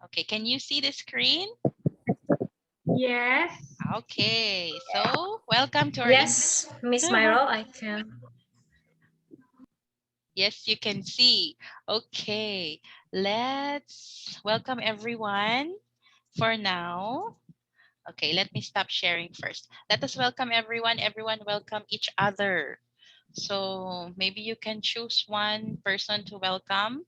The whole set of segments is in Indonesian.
Okay, can you see the screen? Yes. Okay, so welcome to our Yes, Miss Myro, I can. Yes, you can see. Okay, let's welcome everyone for now. Okay, let me stop sharing first. Let us welcome everyone. Everyone welcome each other. So maybe you can choose one person to welcome.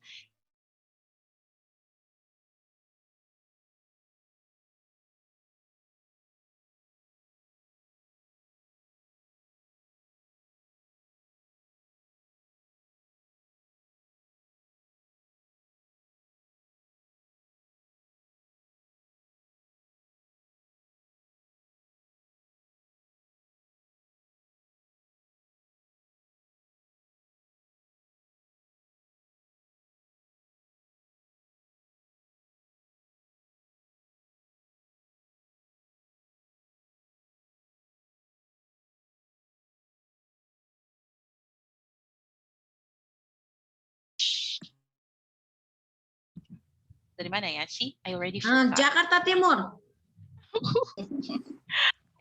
Dari mana ya? See, I already forgot. Jakarta Timur.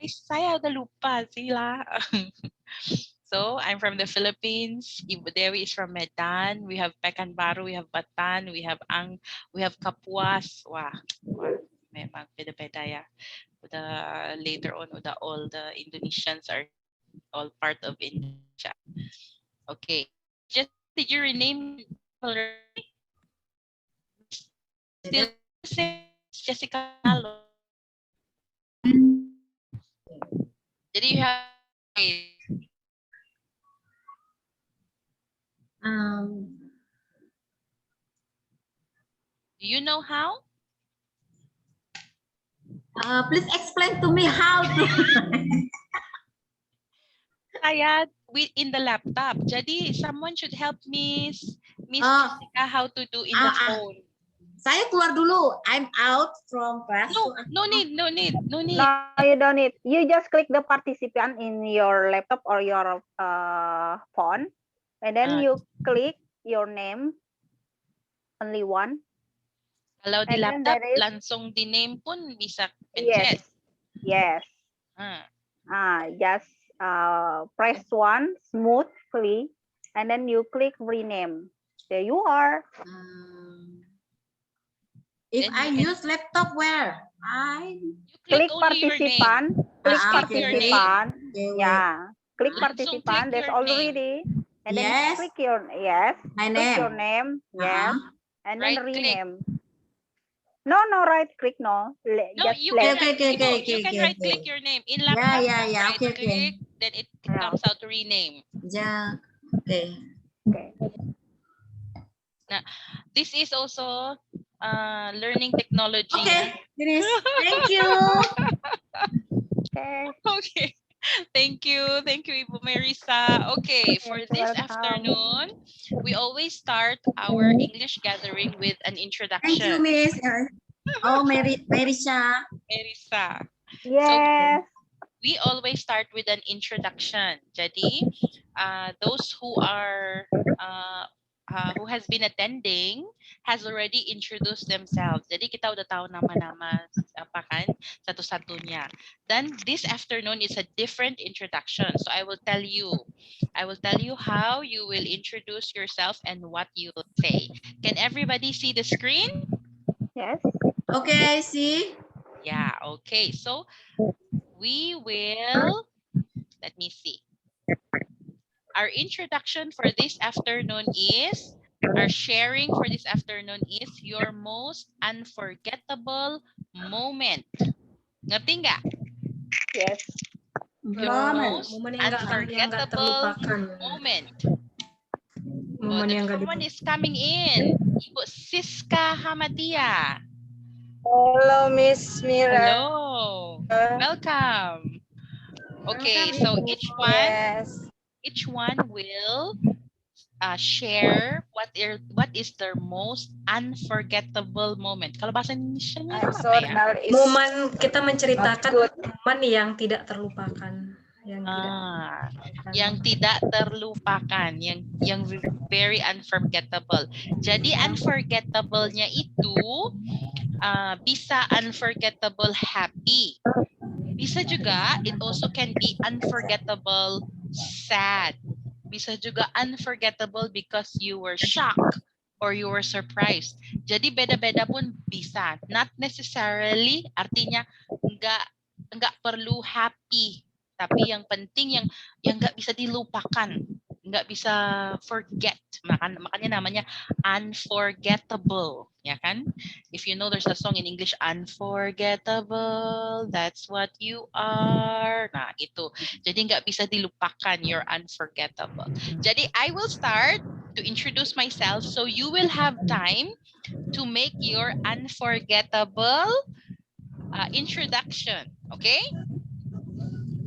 Saya udah lupa sila. So I'm from the Philippines. Ibu Dewi is from Medan. We have Pekanbaru, we have Batan, we have Kapuas. Wah, memang beda-beda ya. Udah later on, udah all the Indonesians are all part of Indonesia. Okay, just did you rename already? Still say Jessica Malo. Jadi you have do you know how? Please explain to me how to. Saya in the laptop. Jadi someone should help Miss Jessica how to do in the phone. Saya keluar dulu. I'm out from class. No need. No, you don't need. You just click the participant in your laptop or your phone, and then you click your name, only one. Kalau di laptop langsung di name pun bisa pencet. Yes. Just press one smoothly, and then you click rename. There you are. If I use laptop, where? Click participant. Click participant. Yeah. Click participant. There's already. And then click your my click name. your name. Yes. And then rename. No, right click no. No, just you can right click your name in laptop. Yeah. Okay. Click, then it comes out to rename. Yeah. Okay. Now, this is also learning technology. Okay, finish. Thank you. Okay. Thank you, Ibu Marisa. Okay, for this afternoon, we always start our English gathering with an introduction. Thank you, Miss. Marisa. Yes. So, we always start with an introduction. Jadi, those who are who has been attending has already introduced themselves. Jadi kita udah tahu nama-nama apa kan satu-satunya. Then this afternoon is a different introduction. So I will tell you how you will introduce yourself and what you will say. Can everybody see the screen? Yes. Okay, see. Yeah, okay. So we will, let me see. Our introduction for this afternoon is, our sharing for this afternoon is your most unforgettable moment. Ngerti nggak? Yes. Your most unforgettable moment. Someone is coming in. Ibu Siska Hamadia. Hello, Miss Mira. Hello. Welcome. Okay, so each one will share what is their most unforgettable moment. Kalau bahasa Indonesia apa ya? Momen kita menceritakan momen yang tidak terlupakan. Yang tidak terlupakan, yang very unforgettable. Jadi unforgettable-nya itu bisa unforgettable happy. Bisa juga, it also can be unforgettable sad. Bisa juga unforgettable because you were shocked or you were surprised. Jadi beda-beda pun bisa. Not necessarily artinya nggak perlu happy, tapi yang penting yang nggak bisa dilupakan, nggak bisa forget. Makanya namanya unforgettable, ya kan? If you know there's a song in English, unforgettable, that's what you are. Nah, itu. Jadi nggak bisa dilupakan, you're unforgettable. Jadi I will start to introduce myself so you will have time to make your unforgettable introduction. Okay?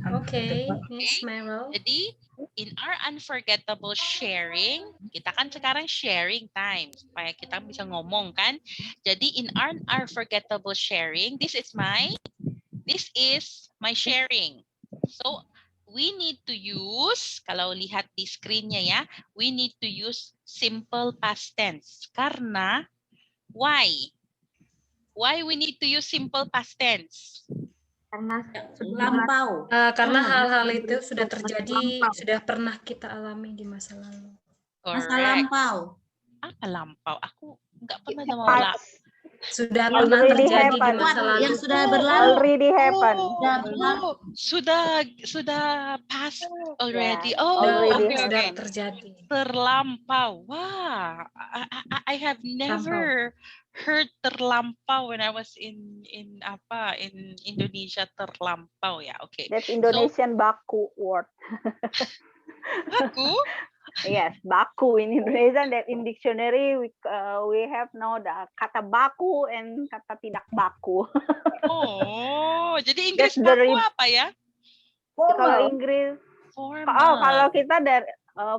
Oke, Miss Meryl. Jadi, in our unforgettable sharing, kita kan sekarang sharing time supaya kita bisa ngomong kan. Jadi in our unforgettable sharing, this is my sharing. So we need to use, kalau lihat di screen-nya ya, we need to use simple past tense. Karena why? Why we need to use simple past tense? Karena lampau. Karena hal-hal itu sudah terjadi, sudah pernah kita alami di masa lalu. Masa Correct. lampau. Apa lampau? Aku nggak pernah nama Sudah Already pernah terjadi di happened. masa lalu. Yang sudah berlalu. Already happened. Sudah past already. Yeah, Oh, already okay, Sudah okay. terjadi. Terlampau. Wah, I have never heard terlampau when I was in Indonesia. Terlampau ya, oke. That's Indonesian baku word. Baku? Yes, baku in Indonesian. That in dictionary we have now the kata baku and kata tidak baku. Oh, jadi Inggris That's the baku apa ya? Kalau Inggris, Formal. kalau kita dari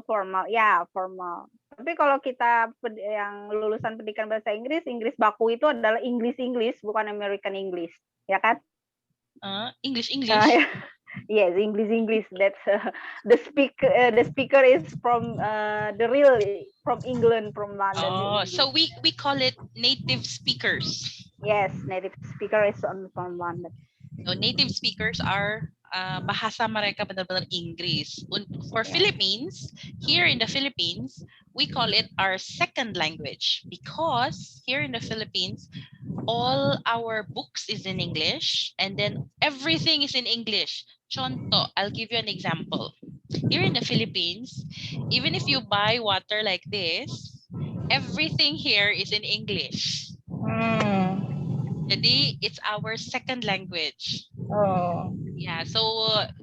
formal, ya formal. Tapi kalau kita yang lulusan pendidikan bahasa Inggris, Inggris baku itu adalah English, bukan American English, ya kan? English. Yes, English. That's the speaker is from from England, from London. Oh, so we call it native speakers. Yes, native speaker is from London. So native speakers are bahasa mereka benar-benar Inggris. For Philippines, here in the Philippines, we call it our second language because here in the Philippines, all our books is in English and then everything is in English. Contoh, I'll give you an example. Here in the Philippines, even if you buy water like this, everything here is in English. Jadi it's our second language. Oh. Yeah, so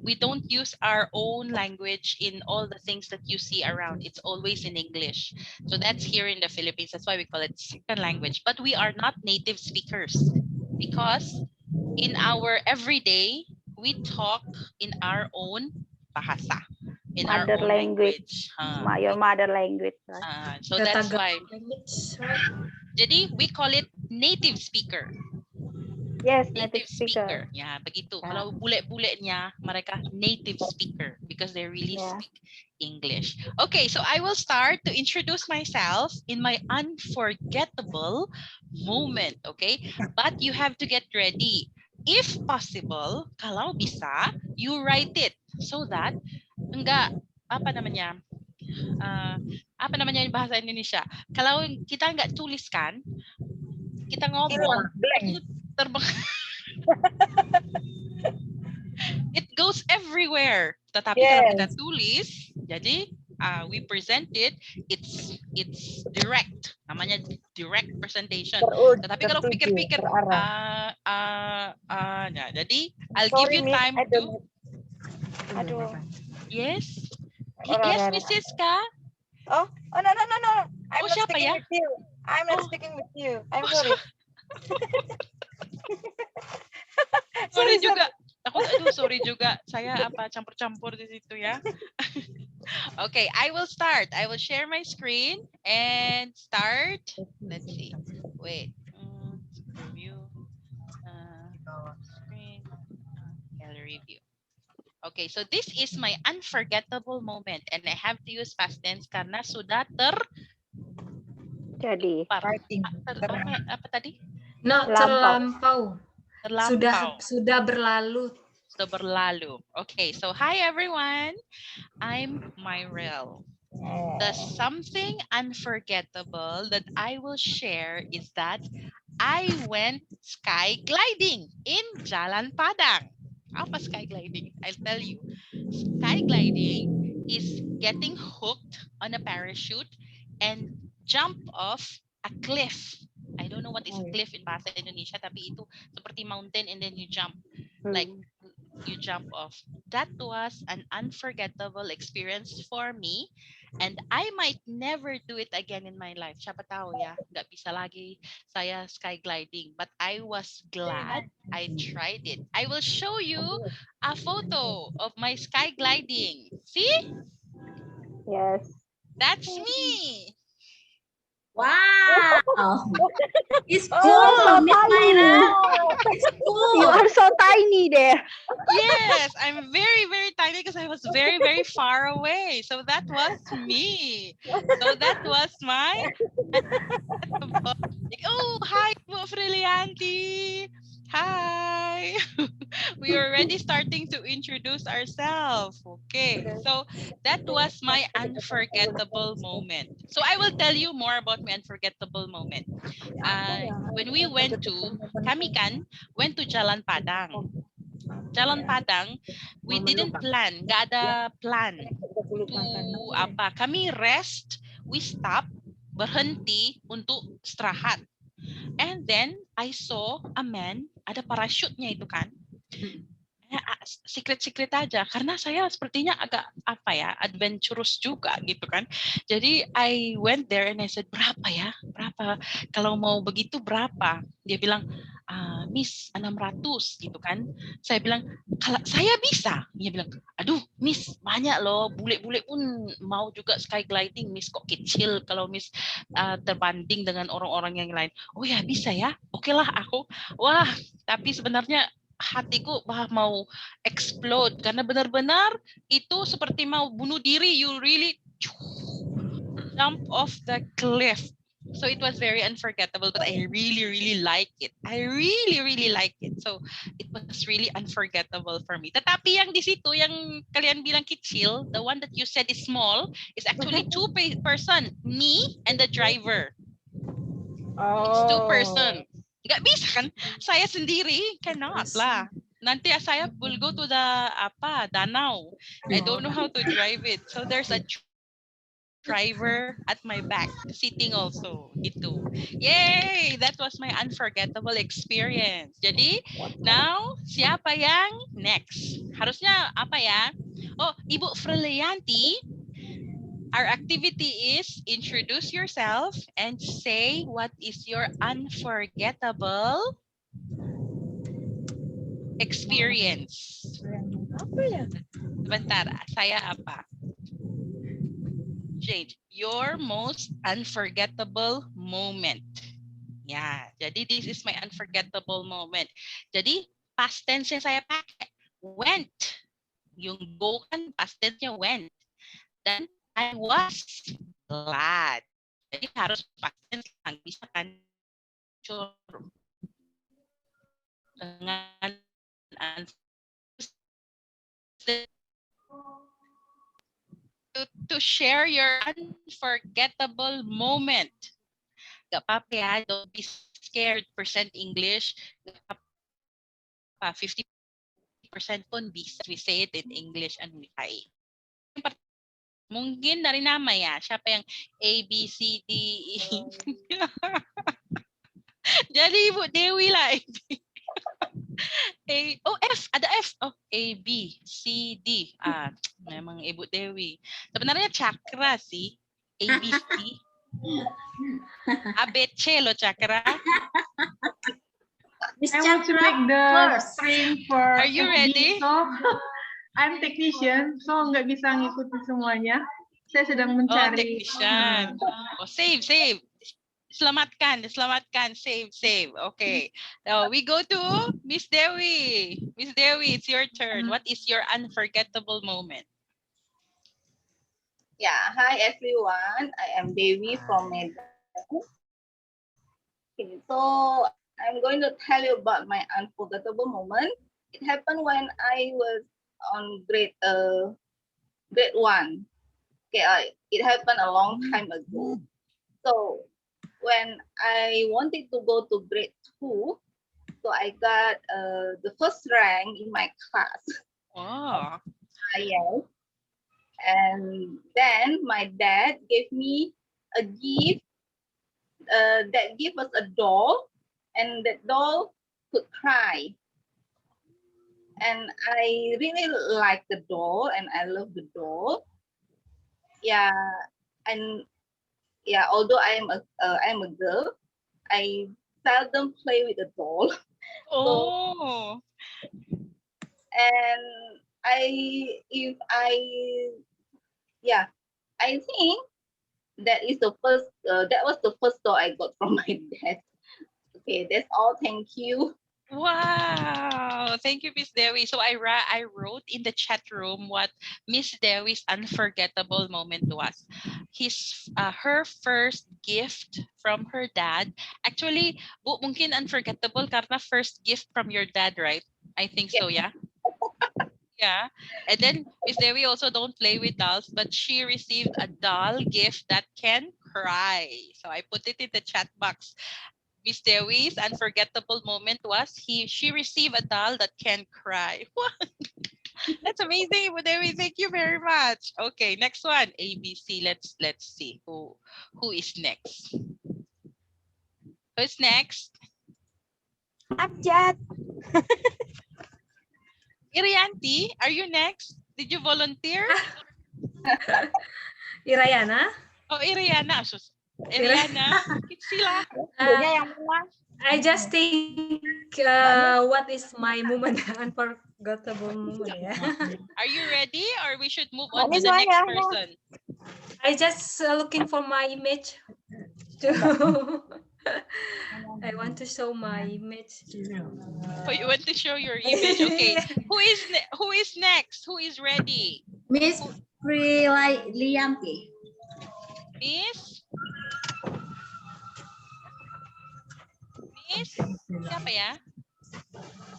we don't use our own language in all the things that you see around. It's always in English. So that's here in the Philippines. That's why we call it second language. But we are not native speakers because in our everyday, we talk in our own bahasa, in our Mother own language. Your mother language, right? So that's why. Language, right? Jadi we call it native speaker. Yes, native speaker. Ya, begitu. Yeah. Kalau bule-bulenya mereka native speaker because they really Yeah. speak English. Okay, so I will start to introduce myself in my unforgettable moment, okay? But you have to get ready. If possible, kalau bisa, you write it so that enggak apa namanya yung bahasa Indonesia. Kalau kita enggak tuliskan, kita ngomong, terbang. It goes everywhere. Tetapi kalau kita tulis, jadi we present it, it's direct. Namanya direct presentation. Tetapi kalau pikir-pikir, nah, jadi I'll give you time to. Aduh. Yes. Yes, Miss Siska. Oh, no. I'm not siapa speaking ya? with you. I'm not speaking with you. I'm sorry. Sorry juga. Sorry juga. Saya campur-campur di situ ya. Okay, I will start. I will share my screen and start. Let's see. Wait. Review. Screen. Gallery view. Okay, so this is my unforgettable moment and I have to use past tense karena sudah Jadi. apa tadi? No, terlampau. Terlampau. Sudah berlalu. Sudah berlalu. Okay, so hi everyone. I'm Myrel. The something unforgettable that I will share is that I went sky gliding in Jalan Padang. Apa sky gliding? I'll tell you. Sky gliding is getting hooked on a parachute and jump off a cliff. I don't know what is cliff in bahasa Indonesia, tapi itu seperti mountain and then you jump. Like you jump off. That was an unforgettable experience for me, and I might never do it again in my life. Siapa tahu ya, nggak bisa lagi saya sky gliding. But I was glad I tried it. I will show you a photo of my sky gliding. See? Yes. That's me. Wow. It's You are so cool, Miss tiny. Myra. It's You cool. are so tiny there. Yes, I'm very, very tiny because I was very, very far away. So that was me. So that was my... Oh, hi, Bu Frilianti. Hi. We are already starting to introduce ourselves. Okay, so that was my unforgettable moment. So I will tell you more about my unforgettable moment. When we went to, kami kan went to Jalan Padang. Jalan Padang, we didn't plan, nggak ada plan to apa. Kami rest, we stop, berhenti untuk istirahat. And then I saw a man, ada parachute-nya itu kan. Secret-secret aja karena saya sepertinya agak apa ya, adventurous juga gitu kan. Jadi I went there and I said, berapa ya? Berapa? Kalau mau begitu berapa? Dia bilang, Miss 600 gitu kan. Saya bilang, kalau saya bisa. Dia bilang, aduh Miss banyak loh, bule-bule pun mau juga sky gliding. Miss kok kecil kalau Miss terbanding dengan orang-orang yang lain. Oh ya bisa ya, oke lah aku. Wah tapi sebenarnya hatiku mau explode karena benar-benar itu seperti mau bunuh diri. You really jump off the cliff. So it was very unforgettable, but I really like it. I really like it. So it was really unforgettable for me. Tetapi yang di situ yang kalian bilang kecil, the one that you said is small, is actually two person, me and the driver. It's two person. Nggak bisa kan? Saya sendiri cannot lah. Nanti saya will go to the danau. I don't know how to drive it. So there's a driver at my back sitting also. Itu. Yay! That was my unforgettable experience. Jadi, now siapa yang next? Harusnya apa ya? Oh, Ibu Frilianti. Our activity is introduce yourself and say what is your unforgettable experience. Apa ya? Sebentar, saya apa? Jade, your most unforgettable moment. Ya, jadi this is my unforgettable moment. Jadi past tense yang saya pakai went. Yung go kan past tense-nya went. Dan I was glad. Jadi harus past tense lang. Bisa kan dengan to share your unforgettable moment. Gak apa-apa ya, don't be scared present English. Gak apa-apa, 50% pun bisa. We say it in English and we try. Mungkin dari nama ya, siapa yang A, B, C, D, E. Jadi Ibu Dewi lah. F, ada F. Oh, A, B, C, D. Memang Ibu Dewi. Sebenarnya Cakra sih. A, B, C. A, B, C loh Cakra. Miss I want to Chandra make the first. screen for Are you FB, ready? so I'm technician, so nggak bisa ngikutin semuanya. Saya sedang Oh, mencari. technician. Oh, save. Selamatkan, save. Okay. Now we go to Miss Dewi. Miss Dewi, it's your turn. What is your unforgettable moment? Yeah, hi everyone. I am Dewi from Medan. Okay, so I'm going to tell you about my unforgettable moment. It happened when I was on grade 1. Okay, it happened a long time ago. So when I wanted to go to grade 2, so I got the first rank in my class. Oh. Yes. And then my dad gave me a gift. That gift was a doll, and that doll could cry. And I really like the doll, and I love the doll. Yeah, and yeah, although I'm a girl, I seldom play with the doll. Oh. And yeah, I think that was the first doll I got from my dad. Okay, that's all. Thank you. Wow. Thank you, Miss Dewi. So I wrote in the chat room what Miss Dewi's unforgettable moment was. Her first gift from her dad. Actually, mungkin unforgettable karena first gift from your dad, right? I think so, yeah. Yeah. And then Miss Dewi also don't play with dolls, but she received a doll gift that can cry. So I put it in the chat box. Miss Dewi's unforgettable moment was she received a doll that can cry. That's amazing, Miss Dewi. Thank you very much. Okay, next one. ABC. Let's see who is next. Who's next? Abjad. Irianti, are you next? Did you volunteer? Irayana. Oh, Iriana. Iriana, sila. I just think what is my moment, unforgettable moment. Yeah. Are you ready, or we should move on to Miss the next Maya, person? I just looking for my image. I want to show my image. Oh, you want to show your image? Okay. Who is next? Who is ready? Miss Prilianti. Miss? Miss? Siapa ya?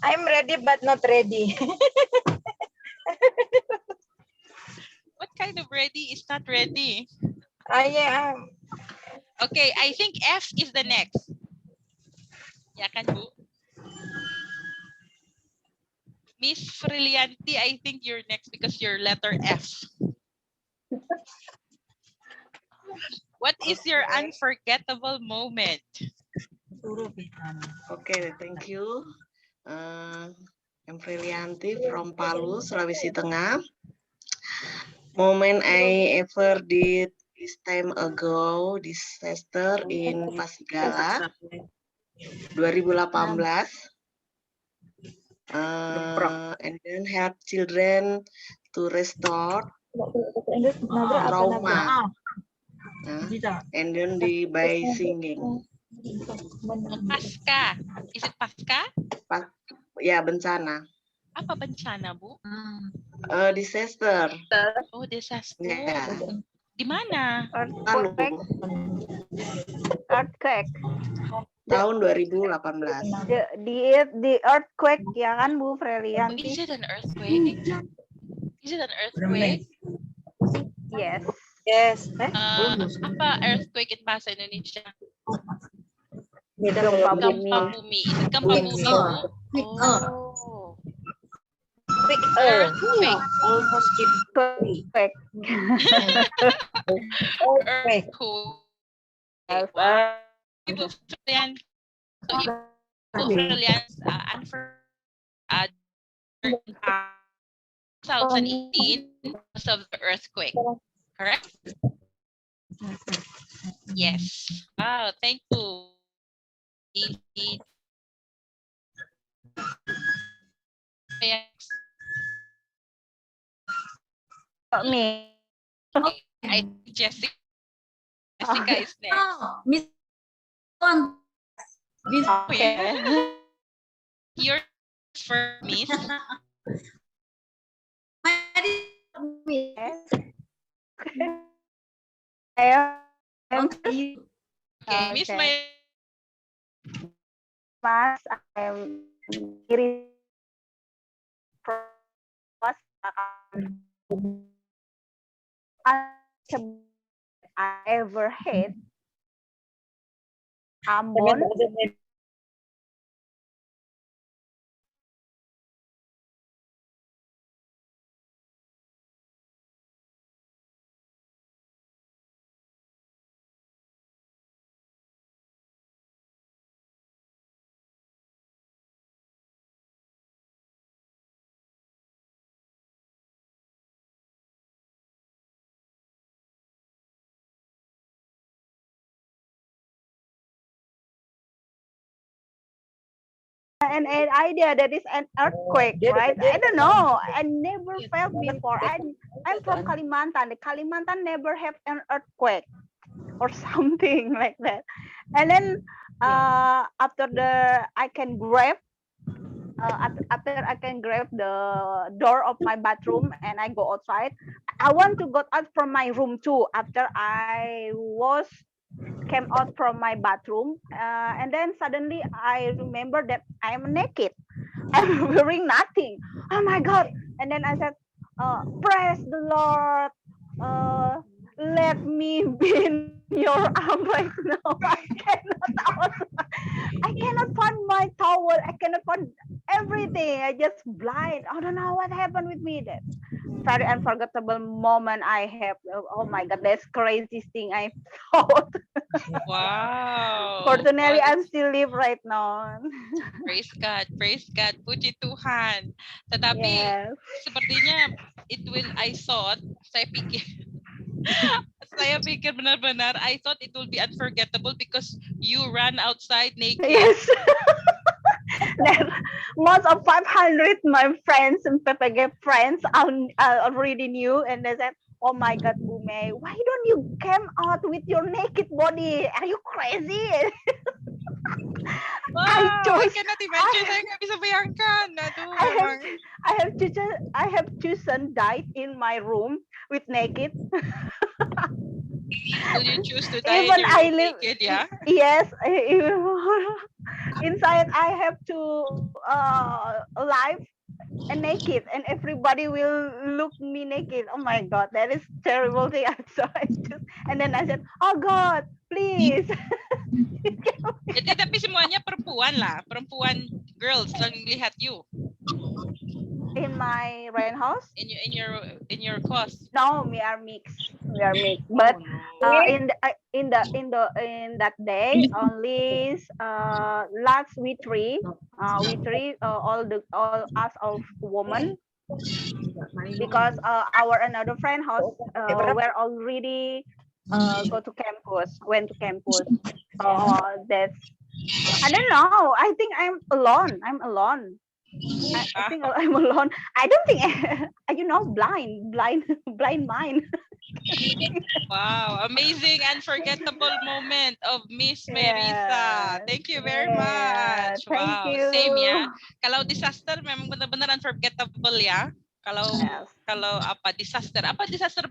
I'm ready but not ready. What kind of ready is not ready? I am. Okay, I think F is the next. Ya kan, Bu? Miss Frilianti, I think you're next because you're letter F. What is your unforgettable moment? Okay, thank you. I'm Frilianti from Palu, Sulawesi Tengah. Moment I ever did this time ago, disaster in Pasigala, 2018. And then help children to restore trauma. And then by singing. Pasca. Is it Pasca? Ya, bencana. Apa bencana, Bu? Disaster. Oh, disaster. Ya. Di mana? Earthquake. Tahun 2018. The earthquake, ya kan, Bu Oh, Frelianti? is it an earthquake? Is it an earthquake? Yes. Yes. Apa earthquake in bahasa Indonesia? Gempa Gempa bumi. bumi. Is it gempa bumi, Bu? Oh. Quick Earthquake. Almost keep Earthquake. earthquake. Ibu Frilian, so Ibu Frilian, 2018 because of the earthquake, correct? Yes. Wow, thank you. Me. I think Jessica is next. Oh, Miss Con. Oh, yeah. You're first, Miss. Ayo. Okay, Miss May. Mas, I'm very was I ever hate Ambon. And an idea that is an earthquake, right? I don't know. I never felt before. I'm from Kalimantan. The Kalimantan never have an earthquake or something like that. And then after I can grab after I can grab the door of my bathroom and I go outside. I want to go out from my room too. After I came out from my bathroom, and then suddenly I remember that I'm naked. I'm wearing nothing. Oh my God! And then I said, "Praise the Lord. Let me be in your arm right now. I cannot find my towel. I cannot find everything. I just blind. I don't know what happened with me. That very unforgettable moment I have. Oh my God, that's craziest thing I thought. Wow. Fortunately, Wow, I'm still live right now. praise God, puji Tuhan. Tetapi Yes. sepertinya I thought, saya pikir benar-benar, I thought it will be unforgettable because you ran outside naked. Yes. Most of 500 my friends and PPG friends already knew, and they said, "Oh my God, Bume, why don't you come out with your naked body? Are you crazy?" Wow, I cannot imagine. Saya nggak bisa bayangkan. Aduh, memang. I have chosen died in my room with naked. Will you choose to die Even in your I room live. naked, yeah? Yes. Inside, I have to live and naked, and everybody will look me naked. Oh my God, that is terrible thing. So and then I said, "Oh God, please." Jadi tapi semuanya perempuan lah, girls lang lihat you In my rent house? in your course. No, we are mixed. But in that day, only last we three all us of women, because our another friend house were already went to campus. That's, I don't know. I think I'm alone. I think I'm alone. I don't think blind mind. Wow, amazing, unforgettable moment of Miss Marisa. Thank you very much. Thank Wow, you. same ya. Kalau disaster memang benar-benar unforgettable ya. Kalau apa disaster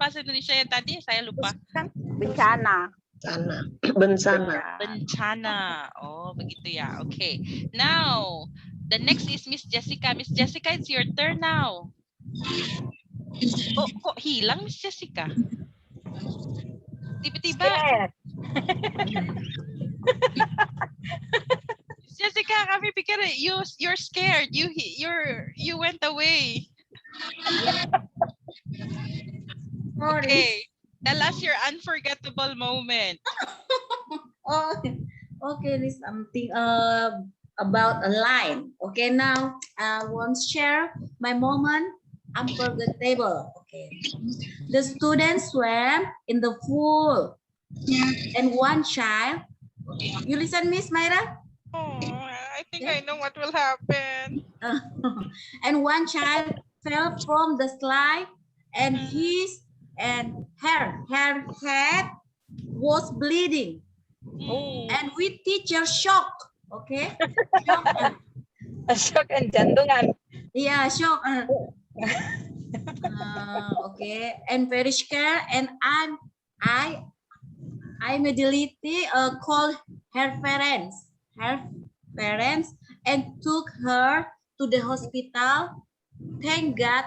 bahasa Indonesia yang tadi saya lupa. Bencana. Bencana. Oh, begitu ya. Okay. Now, the next is Miss Jessica. Miss Jessica, it's your turn now. Oh, kok hilang Miss Jessica? Tiba-tiba. Miss Jessica, kami pikir you're scared. You went away. Okay. Tell us your unforgettable moment. Okay, this something about a line. Okay, now I want to share my moment unforgettable. Okay, the students swam in the pool, and one child. You listen, Miss Myra. Oh, I think I know what will happen. And one child fell from the slide, and her head was bleeding. Oh. And we teacher shock. Okay. Shock and jantungan. Yeah, shock. Okay, and very scared, and I immediately called her parents. parents and took her to the hospital. Thank God.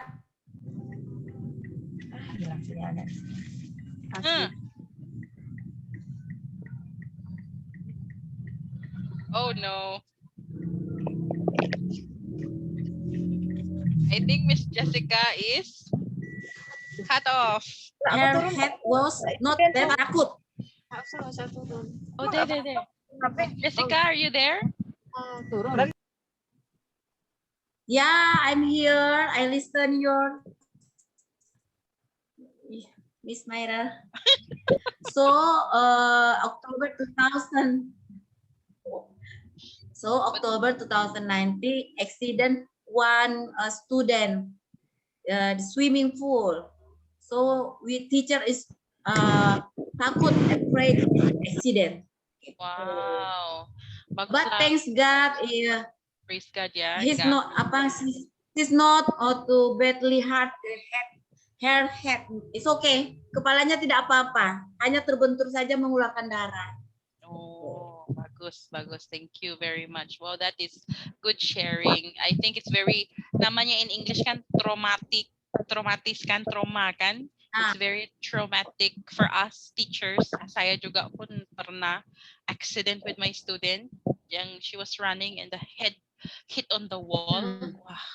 Hilang sinyalnya. Oh no. I think Miss Jessica is cut off. Her head was not that takut. Oh, there. Jessica, are you there? Yeah, I'm here. I listen your Miss Myra. So October 2000. So October 2019 accident one student the swimming pool. So we teacher is takut afraid accident. Wow. Bagus But lah. thanks God, yeah, Praise God ya. he's Nggak- not he's not too badly hurt. Her head, it's okay. Kepalanya tidak apa-apa, hanya terbentur saja mengeluarkan darah. Oh, bagus. Thank you very much. Wow, that is good sharing. I think it's very, namanya in English kan traumatis kan, trauma kan. It's very traumatic for us teachers. Saya juga pun pernah accident with my student yang she was running and the head hit on the wall. Wah,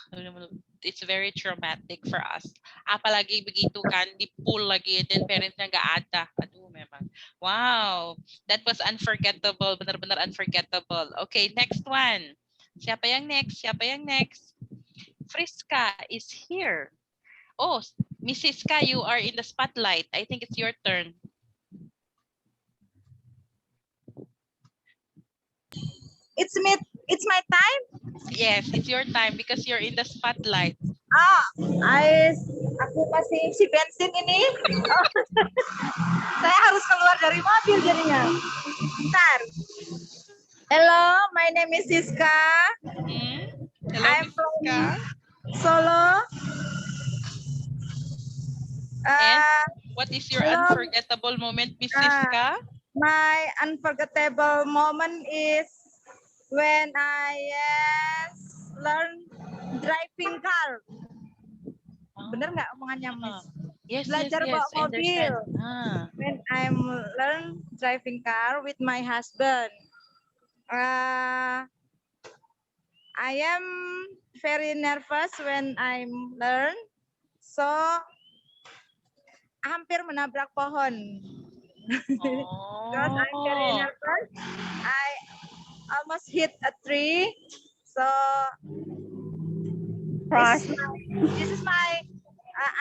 it's very traumatic for us. Apalagi begitu kan, di pool lagi, then parents-nya nggak ada. Aduh, memang. Wow, that was unforgettable. Benar-benar unforgettable. Okay, next one. Siapa yang next? Friska is here. Oh, Mrs. Ska, you are in the spotlight. I think it's your turn. It's my time. Yes, it's your time because you're in the spotlight. Aku masih isi bensin ini. Saya harus keluar dari mobil jadinya. Bentar. Hello, my name is Siska. Hello, I'm Mrs. from Ska. Solo. And what is your hello. unforgettable moment, Mrs. Ska? My unforgettable moment is when I learn driving car. Bener nggak omongannya, Miss? Yes, Belajar yes, bawa I mobil. understand. When I'm learn driving car with my husband. I am very nervous when I'm learn. So hampir menabrak pohon. Because I'm very nervous. I almost hit a tree. So this is my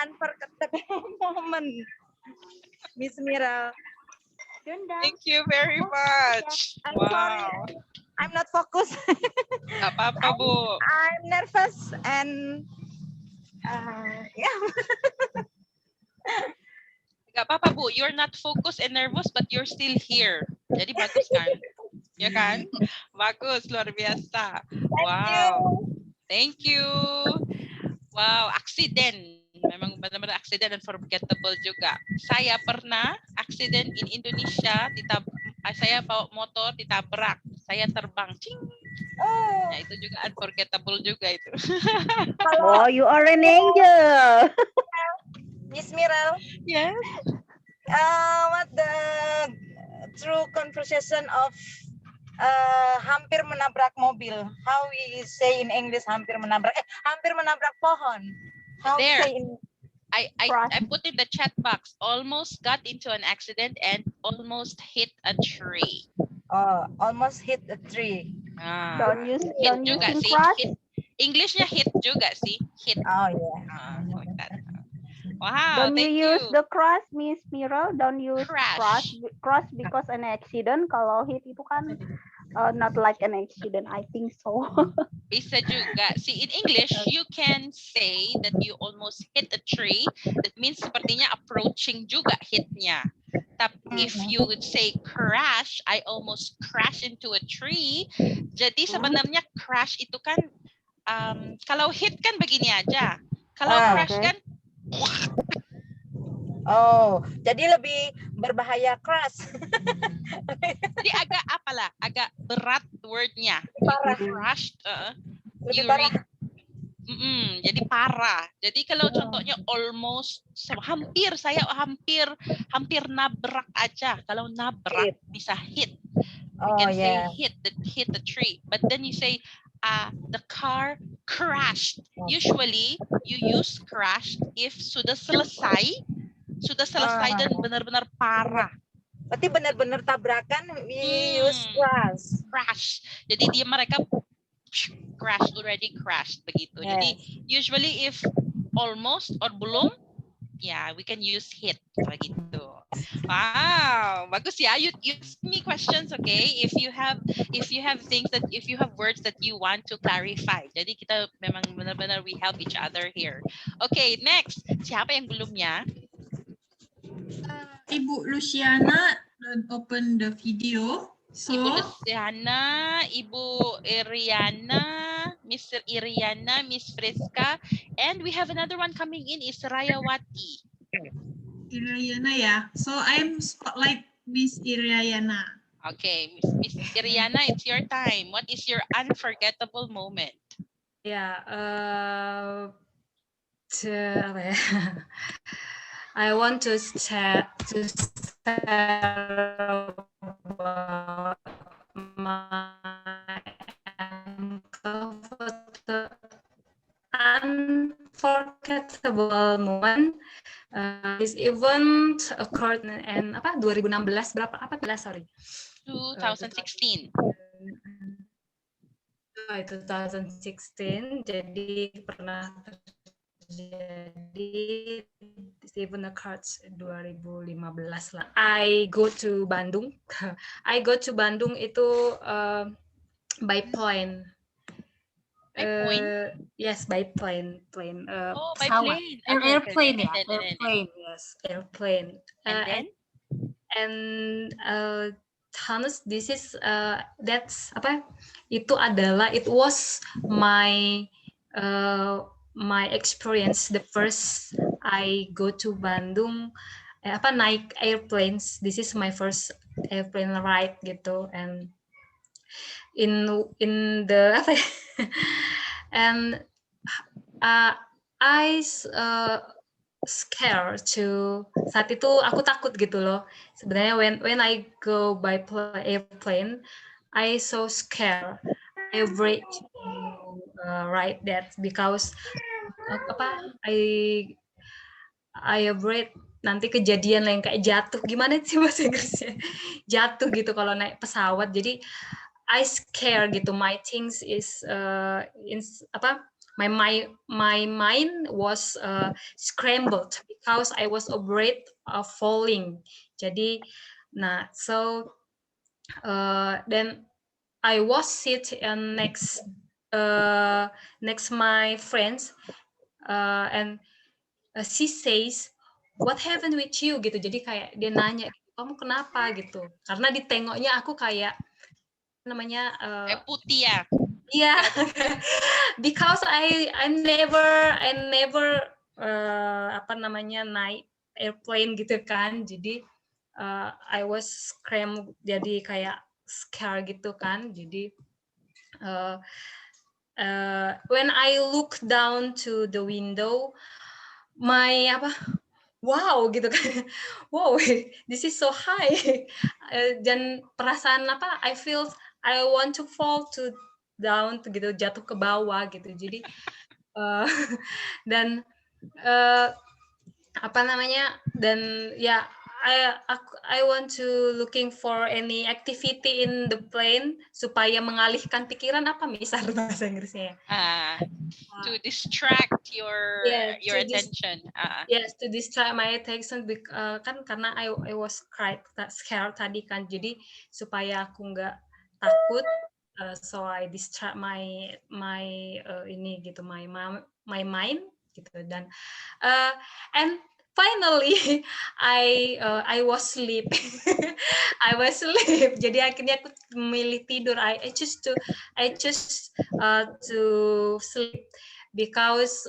unforgettable moment, Miss Mira. Thank you very much. I'm Wow. sorry. I'm not focused. Gak apa-apa, Bu. I'm nervous and yeah. Gak apa-apa, Bu. You're not focused and nervous, but you're still here. Jadi bagus kan? Ya kan? Bagus, luar biasa. Wow. Thank you. Wow, aksiden. Memang benar-benar aksiden dan unforgettable juga. Saya pernah aksiden in Indonesia, saya bawa motor ditabrak. Saya terbang. Cing. Nah, itu juga unforgettable juga itu. Oh, you are an angel. Miss Miral. Yes. What the true conversation of hampir menabrak mobil? How we say in English hampir menabrak pohon? How we There. say in I put in the chat box, almost got into an accident and almost hit a tree. almost hit a tree. Don't use Hit juga using sih. crush. Hit. Englishnya hit juga sih. Hit. Oh yeah. Like that. Wow, Don't thank you use you. the cross, Miss Mira? Don't use Crash. cross because an accident. Kalau hit itu kan not like an accident. I think so. Bisa juga. See, in English, you can say that you almost hit a tree. That means sepertinya approaching juga hitnya. Tapi if you would say crash, I almost crash into a tree. Jadi sebenarnya crash itu kan, kalau hit kan begini aja. Kalau crash kan, Oh, jadi lebih berbahaya crash. Jadi agak apalah, agak berat wordnya. Parah. Crushed. Lebih parah. Jadi parah. Jadi kalau contohnya almost, saya hampir nabrak aja. Kalau nabrak bisa hit. We Oh can say yeah. hit the tree. But then you say the car crashed. Usually you use crashed if sudah selesai dan benar-benar parah. Berarti benar-benar tabrakan, we use Crash. Jadi mereka already crashed begitu. Yes. Jadi usually if almost or belum, we can use hit begitu. Wow, bagus ya. You ask me questions, okay? If you have things if you have words that you want to clarify. Jadi kita memang benar-benar we help each other here. Okay, next. Siapa yang belumnya? Ibu Luciana open the video. So, Ibu Luciana, Ibu Iriana, Mr. Iriana, Miss Friska, and we have another one coming in is Rayawati. Iriana, yeah. So I'm spotlight Miss Iriana. Okay, Miss Iriana, it's your time. What is your unforgettable moment? I want to share about my unforgettable moment. This event occurred in 2016 berapa? 2016. 2016. Jadi pernah terjadi event occurred 2015 lah. I go to Bandung. I go to Bandung itu by plane. Yes, by plane. By pesawat. plane. Airplane, okay. ya. Airplane, yes, airplane. And then? Hannes, this is that's it was my my experience the first I go to Bandung naik airplanes. This is my first airplane ride gitu, and in the and I scared to saat itu aku takut gitu loh sebenarnya when I go by airplane I so scared every ride that because I afraid nanti kejadian yang kayak jatuh, gimana sih bahasa Inggrisnya, jatuh gitu kalau naik pesawat. Jadi I scare gitu, my things is my mind was scrambled because I was afraid of falling. Jadi then I was sit next my friends and she says what happened with you gitu. Jadi kayak dia nanya kamu kenapa gitu, karena ditengoknya aku kayak namanya putih ya. Yeah, because I never naik airplane gitu kan. Jadi I was cram, jadi kayak scare gitu kan. Jadi when I look down to the window, my wow gitu kan, wow this is so high, dan perasaan I feel I want to fall to down gitu, jatuh ke bawah gitu. Jadi dan dan ya I want to looking for any activity in the plane supaya mengalihkan pikiran, misal bahasa Inggrisnya to distract your attention. Yes, to distract my attention kan karena I was scared tadi kan, jadi supaya aku nggak takut, so I distract my ini gitu, my mind gitu. Dan and finally I was sleep. I was sleep. Jadi akhirnya aku memilih tidur. I choose to sleep because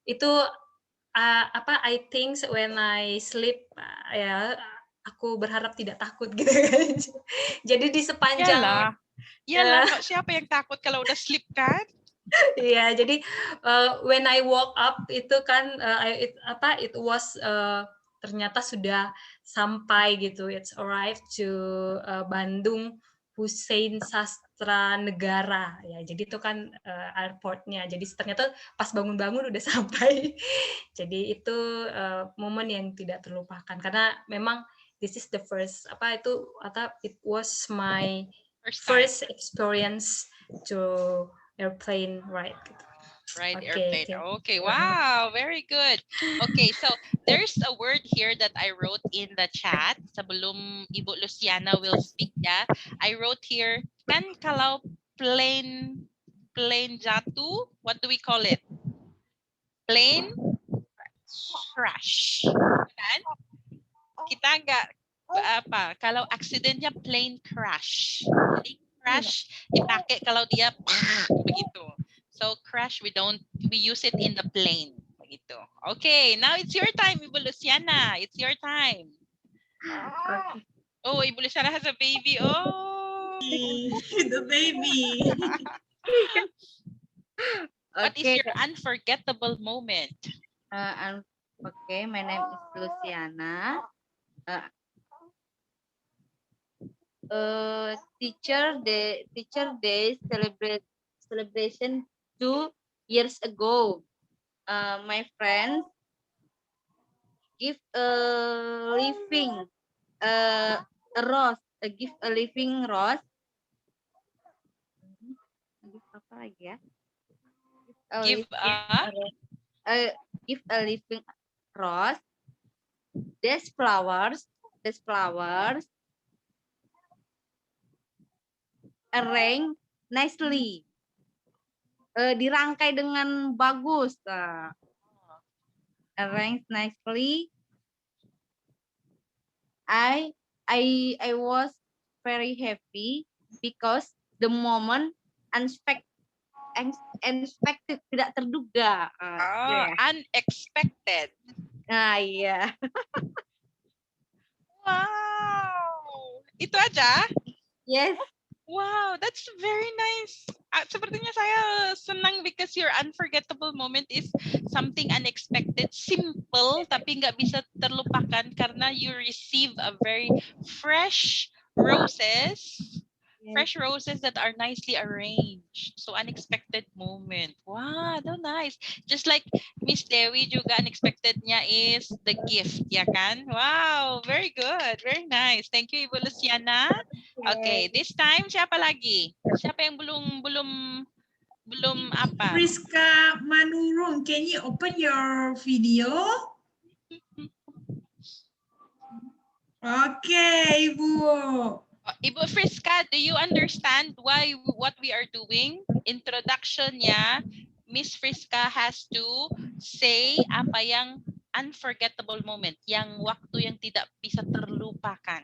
itu I think when I sleep aku berharap tidak takut gitu kan. Jadi di sepanjang Iyalah, kok siapa yang takut kalau udah sleep kan? Iya, jadi when I woke up itu kan it was ternyata sudah sampai gitu. It's arrived to Bandung Hussein Sastra Negara ya. Jadi itu kan airportnya. Jadi ternyata pas bangun-bangun udah sampai. Jadi itu momen yang tidak terlupakan karena memang this is the first it was my first experience to airplane ride. Right, Okay, airplane. Okay, wow, very good. Okay, so there's a word here that I wrote in the chat. Sebelum Ibu Luciana will speak ya, I wrote here, kan kalau plane jatuh, what do we call it? Plane crash. Kan? Kita nggak kalau accidentnya plane crash. Jadi crash dipakai kalau dia begitu. So crash we use it in the plane begitu. Okay, now it's your time, Ibu Luciana. It's your time. Oh, Ibu Luciana has a baby. Oh, The baby. What is your unforgettable moment? Okay, my name is Luciana. Teacher Day celebration 2 years ago. My friends give a living rose. Give a living rose. Apa lagi ya? Give a living rose. These flowers arrange nicely. Dirangkai dengan bagus. Arrange nicely. I was very happy because the moment unexpected, tidak terduga. Unexpected. Iya. Wow. Itu aja? Yes. Wow, that's very nice. Sepertinya saya senang because your unforgettable moment is something unexpected, simple, tapi nggak bisa terlupakan karena you receive a very fresh roses that are nicely arranged. So unexpected moment. Wow, so nice. Just like Miss Dewi juga unexpectednya is the gift, ya kan? Wow, very good, very nice. Thank you, Ibu Luciana. Okay, this time siapa lagi? Siapa yang belum apa? Friska Manurung, can you open your video? Okay, Ibu. Ibu Friska, do you understand what we are doing? Introduction niya, Miss Friska has to say apa yang unforgettable moment, yang waktu yang tidak bisa terlupakan.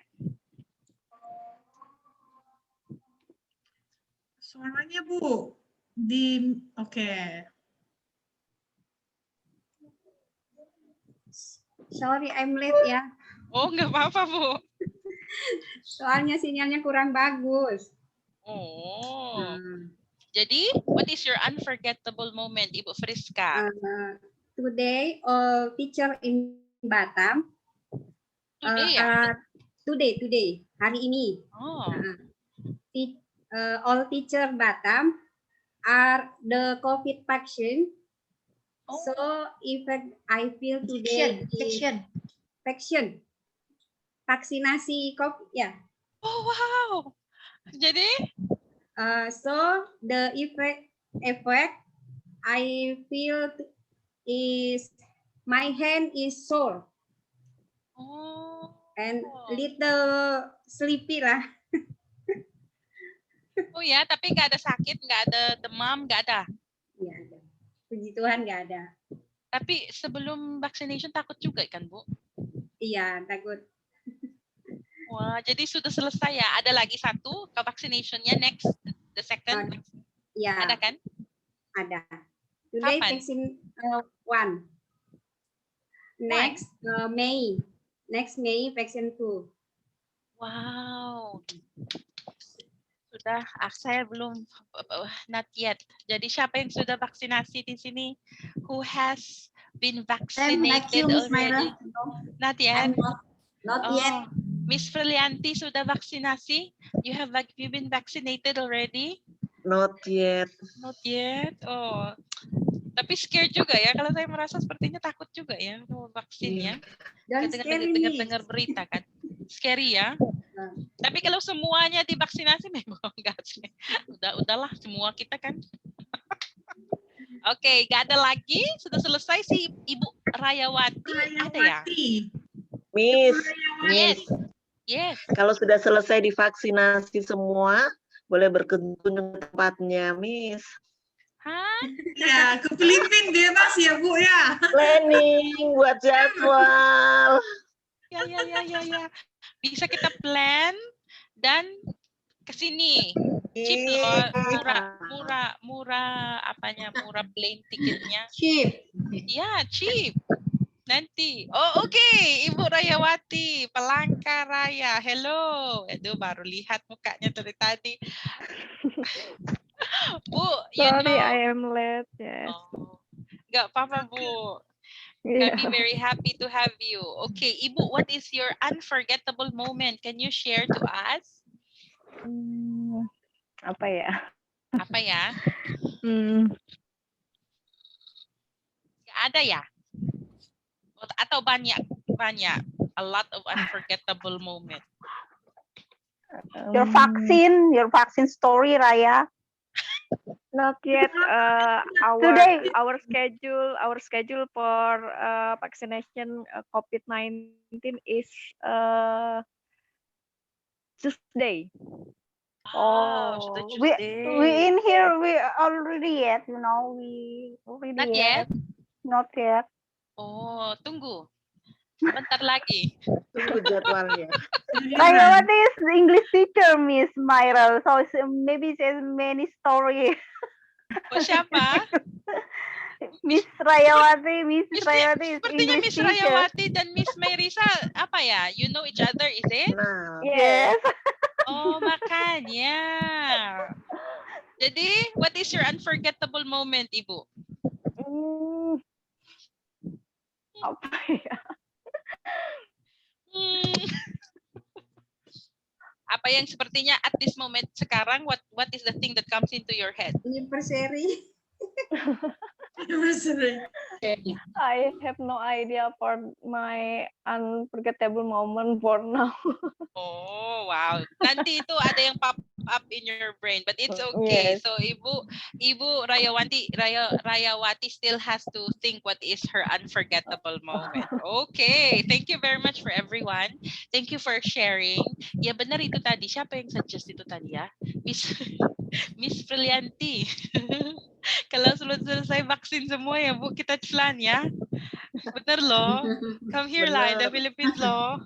Suaranya Bu, oke. Sorry, I'm late ya. Oh, nggak apa-apa Bu. Soalnya sinyalnya kurang bagus. Oh. Jadi, what is your unforgettable moment, Ibu Friska? Today, all teacher in Batam. Today ya? Today, hari ini. Oh. All teacher Batam are the COVID vaccine. Oh. So, if I feel today vaccine. Vaksinasi COVID ya. Oh wow. Jadi? So the effect I feel is my hand is sore. Oh. And little sleepy lah. Oh ya, tapi nggak ada sakit, nggak ada demam, nggak ada. Nggak ada. Puji Tuhan nggak ada. Tapi sebelum vaccination takut juga kan Bu? Iya takut. Wah, jadi sudah selesai ya? Ada lagi satu ke vaccinationnya next, the second? Iya. Ada kan? Ada. Today Kapan? vaksin one. Next May. next May vaksin 2. Wow. Sudah, saya belum, not yet. Jadi siapa yang sudah vaksinasi di sini? Who has been Like you, vaccinated Miss already? Myra. No, Not yet. not yet. Miss Frilianti sudah vaksinasi? You been vaccinated already? Not yet. Not yet. Oh, tapi scared juga ya. Kalau saya merasa sepertinya takut juga ya mau vaksin ya. Don't scary me. Dengar berita kan. Scary ya. Tapi kalau semuanya divaksinasi memang enggak sih. Udahlah semua kita kan. Oke, nggak ada lagi. Sudah selesai sih Ibu Rayawati. Ada ya? Miss, Yes. kalau sudah selesai divaksinasi semua, boleh berkunjung ke tempatnya, Miss. Hah? Ya, ke Filipina dia Mas ya Bu ya. Planning buat jadwal. Ya. Bisa kita plan dan ke sini. Cheap loh, murah murah plane tiketnya. Cheap. Ya, cheap. Nanti. Oh, oke. Ibu Rayawati, Palangkaraya. Hello. Aduh, baru lihat mukanya dari tadi. Bu, Sorry, I am late. Yes. Nggak apa-apa, Bu. Yeah. Kami very happy to have you. Okay, Ibu, what is your unforgettable moment? Can you share to us? Apa ya? Apa ya? Nggak ada ya? Atau banyak? A lot of unforgettable moment. Your vaccine story, Raya. Not yet. Today, our schedule for vaccination COVID-19 is Tuesday. We in here we already yet, we already Not yet? Not yet. Oh, tunggu. Bentar lagi. Tunggu jadwalnya. Rayawati is the English teacher, Miss Myra. So maybe she has many story. Oh, siapa? Miss Rayawati is Sepertinya English Miss teacher. Rayawati dan Miss Marisa, apa ya? You know each other, is it? Nah. Yes. Oh, makanya. Jadi, what is your unforgettable moment, Ibu? Apa ya? Apa yang sepertinya at this moment sekarang, what is the thing that comes into your head? Anniversary. I have no idea for my unforgettable moment for now. Oh, wow. Nanti itu ada yang pop up in your brain, but it's okay. Yes. So Ibu Rayawati still has to think what is her unforgettable moment. Okay, thank you very much for everyone. Thank you for sharing. Ya benar itu tadi. Siapa yang suggest itu tadi ya? Miss Frilianti. Kalau sudah selesai vaksin semua ya Bu, kita celan ya. Bener loh. Come here lah, in the Philippines loh.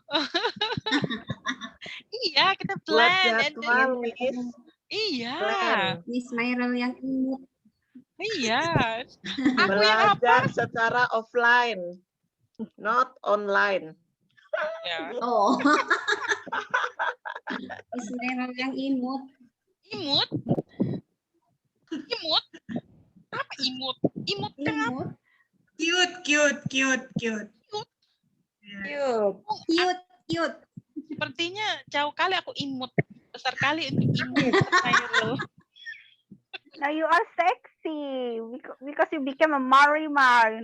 Iya, kita plan. Jadwal, Miss. Iya. Miss Myra yang imut. Iya. Aku yang apa? Belajar secara offline, not online. Ya. Oh. Miss Myra yang imut. Imut? Imut? Apa imut? Imut kenapa? Cute. Sepertinya jauh kali aku imut. Besar kali untuk imut. Now you are sexy because you became a Marimar,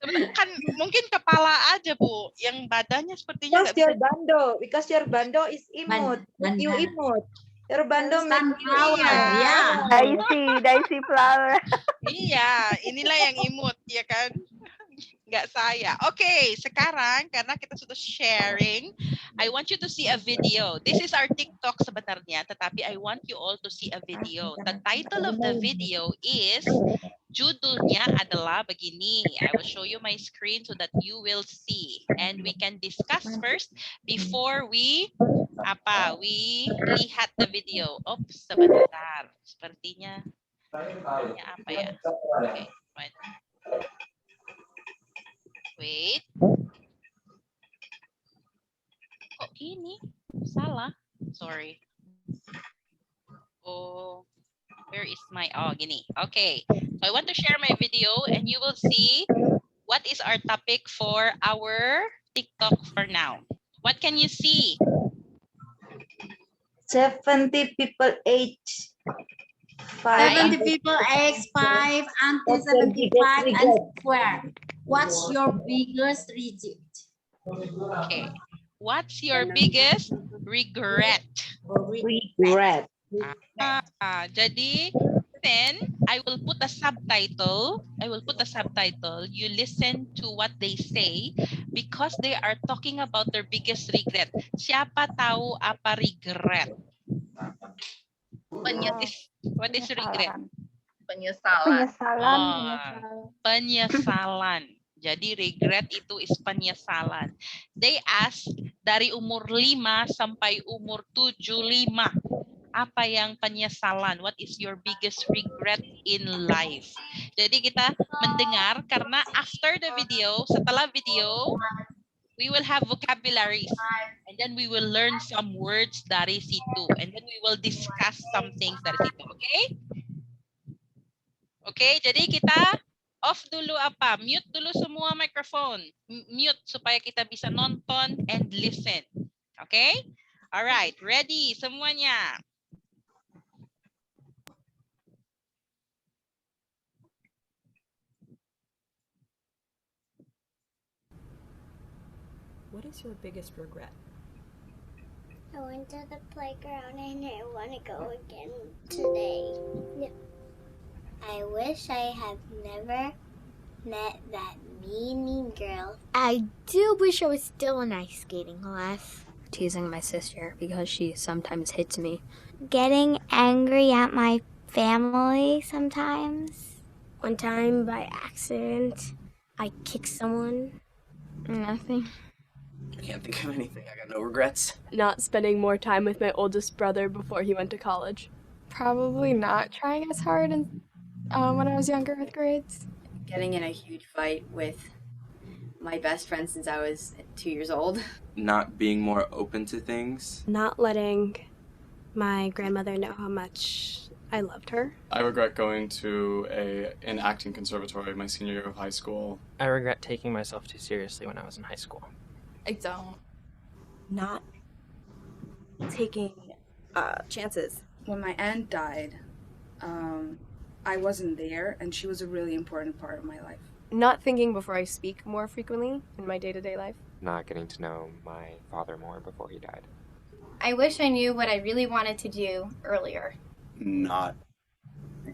Kan mungkin kepala aja Bu, yang badannya sepertinya nggak bisa. Because your bando is imut. You imut. Your bando make you Daisy flower. Iya, inilah yang imut, ya kan? Nggak saya. Oke, sekarang karena kita sudah sharing, I want you to see a video. This is our TikTok sebenarnya, tetapi I want you all to see a video. The title of the video is, judulnya adalah begini. I will show you my screen so that you will see. And we can discuss first before we lihat the video. Oops, sebentar. Sepertinya apa ya? Okay, right. Wait. Kok gini? Salah. Sorry. Oh, where is my, oh, gini. Okay. So I want to share my video and you will see what is our topic for our TikTok for now. What can you see? 70 people age 70 people age 5 until 75 and square. What's your biggest regret? Okay. What's your biggest regret? regret. Jadi then I will put a subtitle. You listen to what they say because they are talking about their biggest regret. Siapa tahu apa regret? What is regret? Penyesalan. Penyesalan. Jadi regret itu is penyesalan. They ask dari umur 5 sampai umur 75. Apa yang penyesalan? What is your biggest regret in life? Jadi kita mendengar karena after the video, setelah video, we will have vocabularies and then we will learn some words dari situ and then we will discuss some things dari situ. Okay? Okay, jadi kita off dulu apa? Mute dulu semua microphone. Mute supaya kita bisa nonton and listen. Okay? Alright, ready semuanya. What is your biggest regret? I went to the playground and I want to go again today. I wish I had never met that mean girl. I do wish I was still in ice skating class. Teasing my sister because she sometimes hits me. Getting angry at my family sometimes. One time by accident, I kicked someone. Nothing. I can't think of anything. I got no regrets. Not spending more time with my oldest brother before he went to college. Probably not trying as hard when I was younger with grades. Getting in a huge fight with my best friend since I was 2 years old. Not being more open to things. Not letting my grandmother know how much I loved her. I regret going to an acting conservatory my senior year of high school. I regret taking myself too seriously when I was in high school. I don't. Not taking chances. When my aunt died, I wasn't there, and she was a really important part of my life. Not thinking before I speak more frequently in my day-to-day life. Not getting to know my father more before he died. I wish I knew what I really wanted to do earlier. Not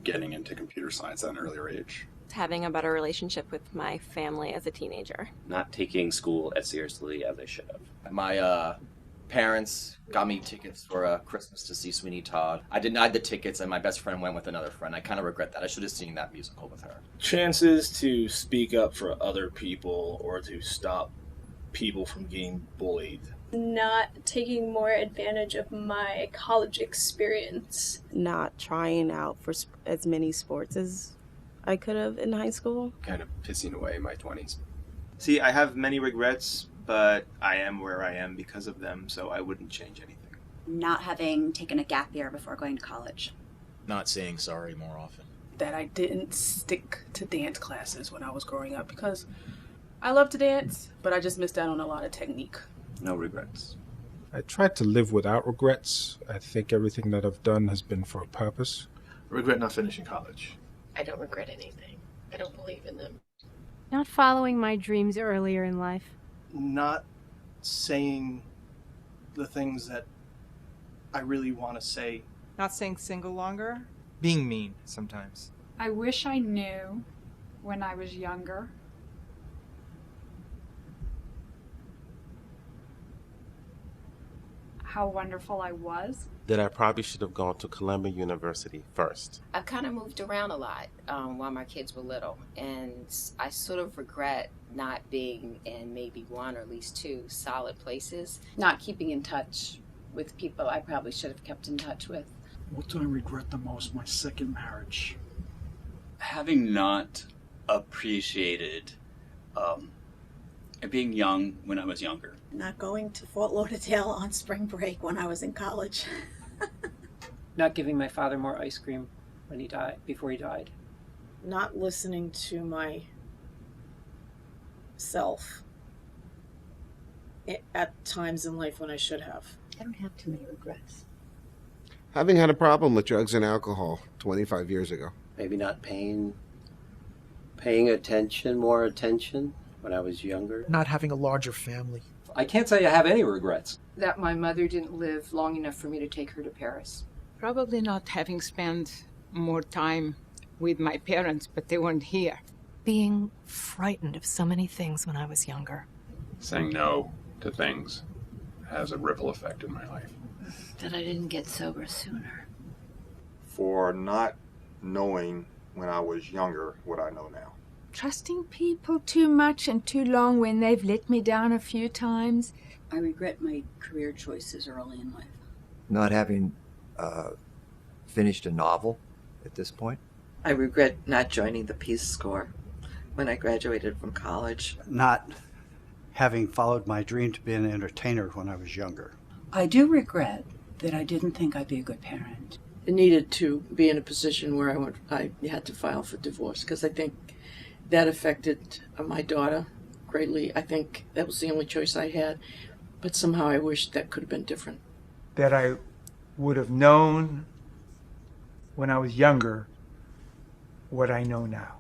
getting into computer science at an earlier age. Having a better relationship with my family as a teenager. Not taking school as seriously as I should have. My parents got me tickets for Christmas to see Sweeney Todd. I denied the tickets and my best friend went with another friend. I kind of regret that. I should have seen that musical with her. Chances to speak up for other people or to stop people from getting bullied. Not taking more advantage of my college experience. Not trying out for as many sports as I could have in high school. Kind of pissing away my 20s. See, I have many regrets, but I am where I am because of them, so I wouldn't change anything. Not having taken a gap year before going to college. Not saying sorry more often. That I didn't stick to dance classes when I was growing up because I love to dance, but I just missed out on a lot of technique. No regrets. I tried to live without regrets. I think everything that I've done has been for a purpose. I regret not finishing college. I don't regret anything. I don't believe in them. Not following my dreams earlier in life. Not saying the things that I really want to say. Not staying single longer. Being mean sometimes. I wish I knew when I was younger how wonderful I was. That I probably should have gone to Columbia University first. I've kind of moved around a lot while my kids were little, and I sort of regret not being in maybe one or at least two solid places. Not keeping in touch with people I probably should have kept in touch with. What do I regret the most? My second marriage. Having not appreciated Being young when I was younger. Not going to Fort Lauderdale on spring break when I was in college. Not giving my father more ice cream when he died, before he died. Not listening to myself at times in life when I should have. I don't have too many regrets. Having had a problem with drugs and alcohol 25 years ago. Maybe not paying more attention when I was younger. Not having a larger family. I can't say I have any regrets. That my mother didn't live long enough for me to take her to Paris. Probably not having spent more time with my parents, but they weren't here. Being frightened of so many things when I was younger. Saying no to things has a ripple effect in my life. That I didn't get sober sooner. For not knowing when I was younger what I know now. Trusting people too much and too long when they've let me down a few times. I regret my career choices early in life. Not having finished a novel at this point. I regret not joining the Peace Corps when I graduated from college. Not having followed my dream to be an entertainer when I was younger. I do regret that I didn't think I'd be a good parent. I needed to be in a position where I had to file for divorce because I think that affected my daughter greatly. I think that was the only choice I had, but somehow I wish that could have been different. That I would have known when I was younger what I know now.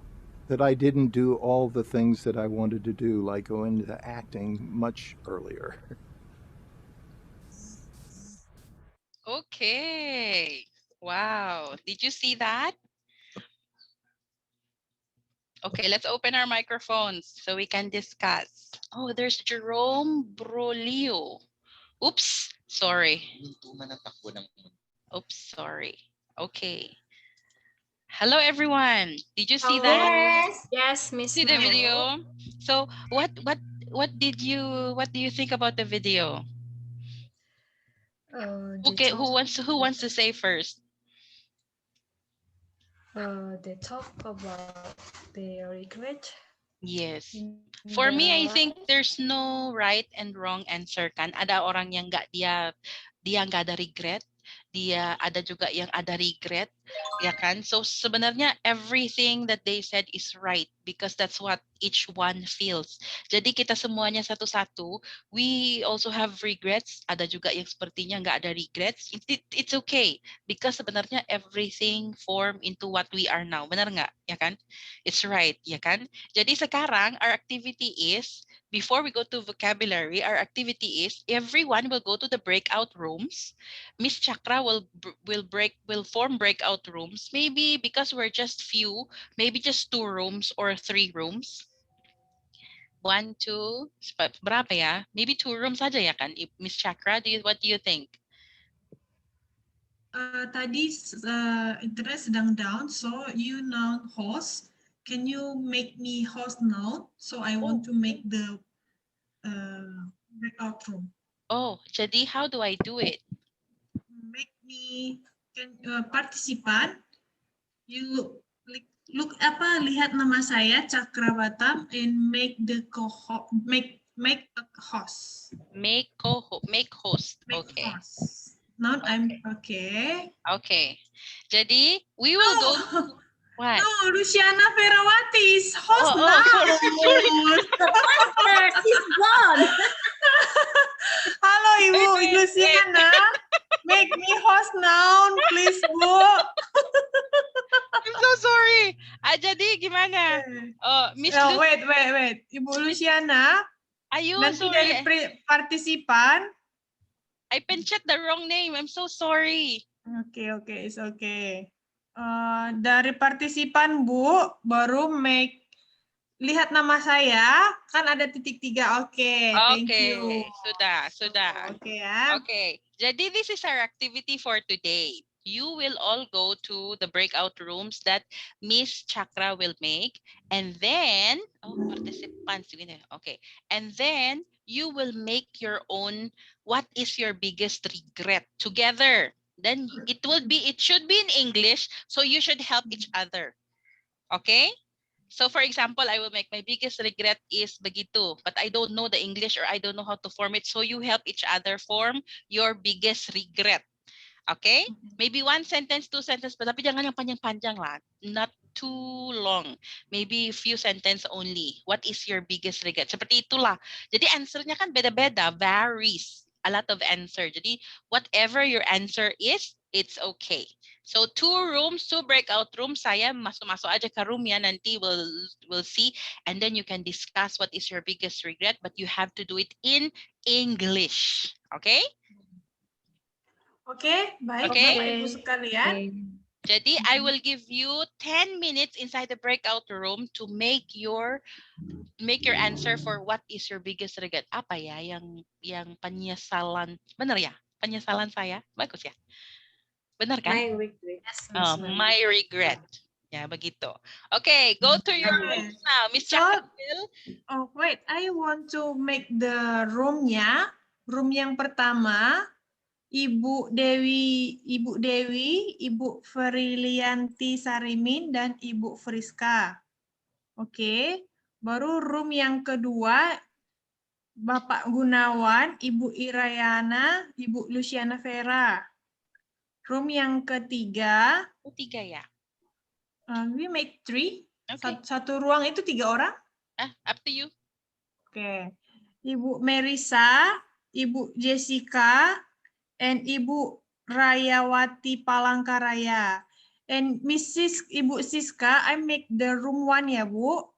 That I didn't do all the things that I wanted to do, like go into acting much earlier. Okay. Wow. Did you see that? Okay, let's open our microphones so we can discuss. Oh, there's Jerome Brolio. Oops, sorry. Oops, sorry. Okay. Hello, everyone. Did you see that? Yes, Miss. See the video? So, what do you think about the video? Okay, who wants to say first? They talk about their regret. Yes. For me, I think there's no right and wrong answer kan. Ada orang yang dia nggak ada regret, dia ada juga yang ada regret, ya kan? So sebenarnya everything that they said is right because that's what each one feels. Jadi kita semuanya satu-satu, we also have regrets. Ada juga yang sepertinya nggak ada regrets. It's okay because sebenarnya everything form into what we are now. Benar nggak? Ya kan? It's right, ya kan? Jadi sekarang our activity is, before we go to vocabulary, our activity is everyone will go to the breakout rooms. Miss Chakra will form breakout rooms. Maybe because we're just few, maybe just 2 rooms or 3 rooms. 1, 2, berapa ya? Maybe 2 rooms saja ya kan? Miss Chakra, what do you think? Tadi internet sedang down, so you now host. Can you make me host now? So I want to make the breakout room. Oh, jadi how do I do it? Make me partisipan. You look lihat nama saya Chakra Batam and make the make a host. Make host. Okay. Host. Now I'm okay. Okay. Jadi we will go. What? No, Luciana Ferawati is host now. She's gone. Halo Ibu Luciana, make me host now, please Bu. I'm so sorry. Jadi gimana? Miss No, wait. Ibu Luciana. Ayo, nanti sorry. dari partisipan. I pencet the wrong name. I'm so sorry. Okay, it's okay. Dari partisipan Bu, baru lihat nama saya, kan ada titik 3. Oke, thank you. Sudah. Oke ya. Okay. Jadi this is our activity for today. You will all go to the breakout rooms that Miss Chakra will make, and then participants. Okay, and then you will make your own. What is your biggest regret together? Then it should be in English, so you should help each other. Okay? So for example, I will make my biggest regret is begitu, but I don't know the English or I don't know how to form it. So you help each other form your biggest regret. Okay? Maybe 1 sentence, 2 sentence, but tapi jangan yang panjang-panjang lah. Not too long. Maybe few sentence only. What is your biggest regret? Seperti itulah. Jadi answernya kan beda-beda, varies. A lot of answer. Jadi whatever your answer is, it's okay. So 2 rooms, 2 breakout rooms. Saya masuk-masuk aja ke room ya, nanti we'll see. And then you can discuss what is your biggest regret, but you have to do it in English. Okay? Oke, baik Okay. Bapak Ibu sekalian. Jadi I will give you 10 minutes inside the breakout room to make your answer for what is your biggest regret. Apa ya yang penyesalan? Benar ya? Penyesalan saya. Bagus ya? Benar kan? My regret. My regret. Ya, begitu. Okay, go to your room now. Miss Chakil. Oh, wait. I want to make the room-nya. Room yang pertama, Ibu Dewi, Ibu Frilianti Sarimin, dan Ibu Friska. Oke. Baru room yang kedua, Bapak Gunawan, Ibu Irayana, Ibu Luciana Vera. Room yang ketiga. Tiga ya? We make 3. Okay. Satu ruang itu 3 orang. Up to you. Oke. Ibu Merisa, Ibu Jessica, and Ibu Rayawati Palangkaraya. And Ibu Siska, I make the room 1 ya, Bu.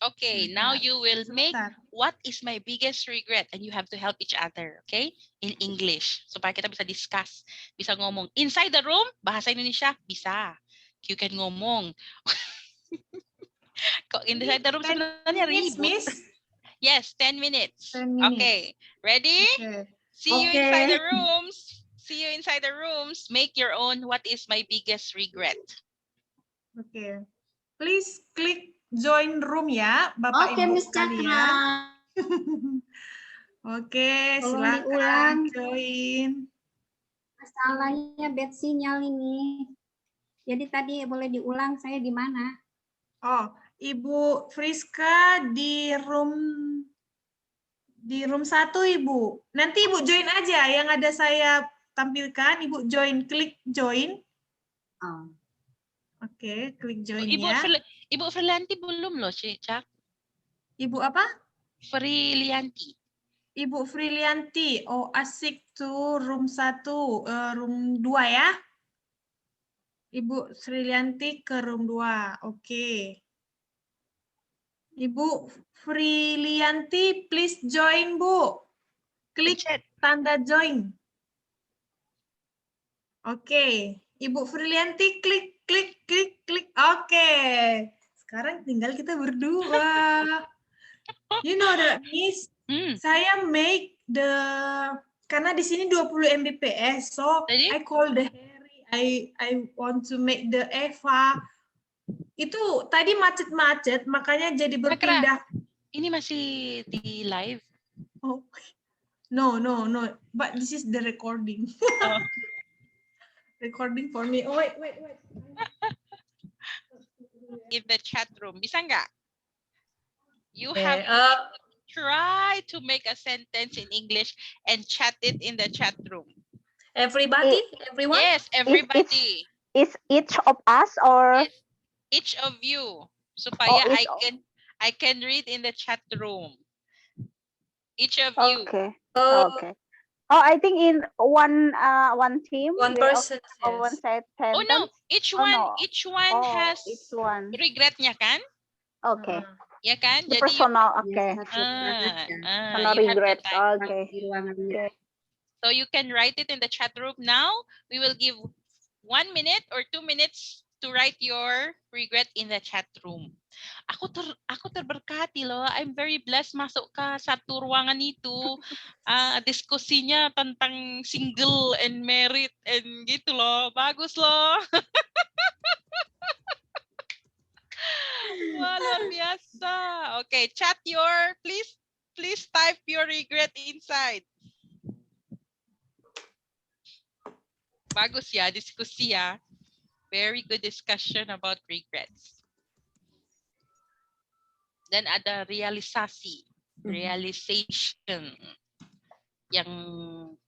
Okay, now you will make what is my biggest regret and you have to help each other, okay? In English. Supaya kita bisa discuss, bisa ngomong. Inside the room, bahasa Indonesia, bisa. You can ngomong. Kok inside the room sebenarnya ribut. Miss? Yes, 10 minutes. 10 minutes. Okay, ready? Okay. See you inside the rooms. See you inside the rooms. Make your own what is my biggest regret. Okay. Please click join room ya, Bapak Ibu sekalian. Oke, silakan join. Masalahnya bad sinyal ini. Jadi tadi boleh diulang saya di mana? Oh, Ibu Friska di room 1, Ibu. Nanti Ibu join aja yang ada saya tampilkan. Ibu join, klik join. Oh. Oke, klik join Ibu ya. Ibu Frilianti belum loh, Cak. Ibu apa? Frilianti. Ibu Frilianti. Oh, asik tuh room 1, room 2 ya. Ibu Frilianti ke room 2. Oke. Ibu Frilianti, please join, Bu. Klik tanda join. Oke. Ibu Frilianti, klik. Oke. Sekarang tinggal kita berdua. You know that, Miss? Saya make the, karena di sini 20 Mbps, so I call the Harry. I want to make the Eva. Itu tadi macet-macet, makanya jadi berpindah. Ini masih di live? Oh, no. But this is the recording. Oh. Recording for me. Oh, wait. In the chat room. Bisa nggak? You have to try to make a sentence in English and chat it in the chat room. Everybody? Everyone? Yes, everybody. Is each of us or? Each of you. Supaya I can read in the chat room. Each of you. Okay. Okay. Oh, I think in one team. One person. One sentence. Oh no, each one has each one. regretnya kan? Okay. Ya kan? The Jadi personal, okay. personal regret. Okay. So you can write it in the chat room now. We will give 1 minute or 2 minutes to write your regret in the chat room. Aku terberkati loh. I'm very blessed masuk ke satu ruangan itu. Diskusinya tentang single and married and gitu loh. Bagus loh. Wah, luar biasa. Okay, chat please type your regret inside. Bagus ya, diskusi ya. Very good discussion about regrets. Then ada realisasi, realization yang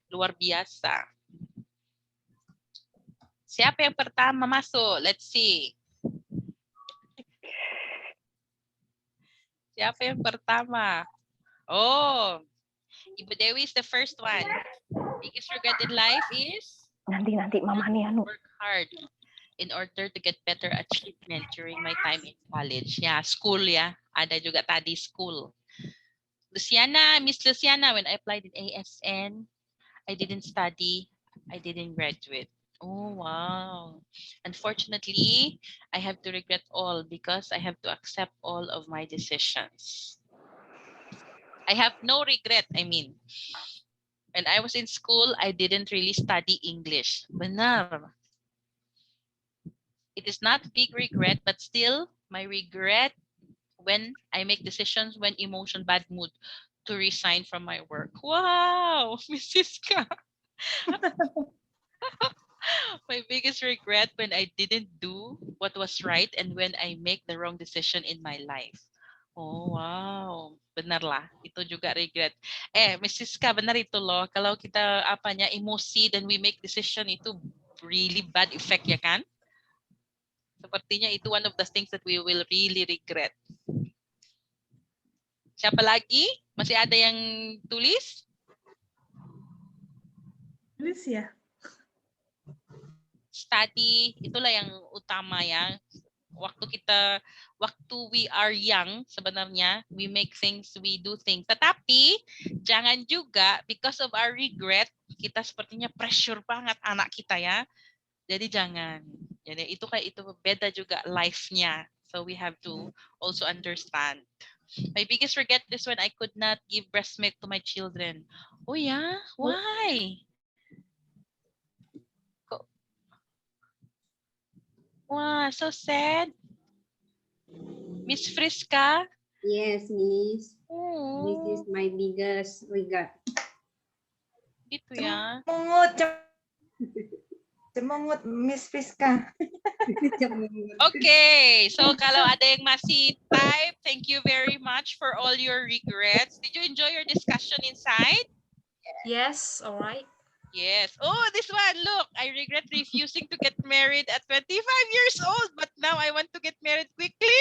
luar biasa. Siapa yang pertama masuk? Let's see. Siapa yang pertama? Oh, Ibu Dewi is the first one. Biggest regret in life is Nanti Mama nih anu. work hard in order to get better achievement during my time in college. Yeah, school ya. Ada juga tadi school. Luciana, Miss Luciana, when I applied in ASN, I didn't study. I didn't graduate. Oh, wow. Unfortunately, I have to regret all because I have to accept all of my decisions. I have no regret, I mean. When I was in school, I didn't really study English. Benar. It is not a big regret, but still, my regret when I make decisions when emotion, bad mood, to resign from my work. Wow, Mrs. Ka. My biggest regret when I didn't do what was right and when I make the wrong decision in my life. Oh, wow. Benar lah. Itu juga regret. Mrs. Ka, benar itu loh. Kalau kita emosi dan we make decision itu really bad effect ya kan? Sepertinya itu one of the things that we will really regret. Siapa lagi? Masih ada yang tulis? Tulis ya. Study, itulah yang utama ya. Waktu we are young, sebenarnya we make things, we do things. Tetapi jangan juga because of our regret, kita sepertinya pressure banget anak kita ya. Jadi jangan. Jadi itu beda juga life-nya. So we have to also understand. My biggest regret is when I could not give breast milk to my children. Oh yeah? Why? Wow, so sad. Miss Friska? Yes, Miss. Oh. This is my biggest regret. Gitu ya. Cemungut Miss Friska. Okay, so kalau ada yang masih type, thank you very much for all your regrets. Did you enjoy your discussion inside? Yes, all right. Yes. Oh, this one, look, I regret refusing to get married at 25 years old, but now I want to get married quickly.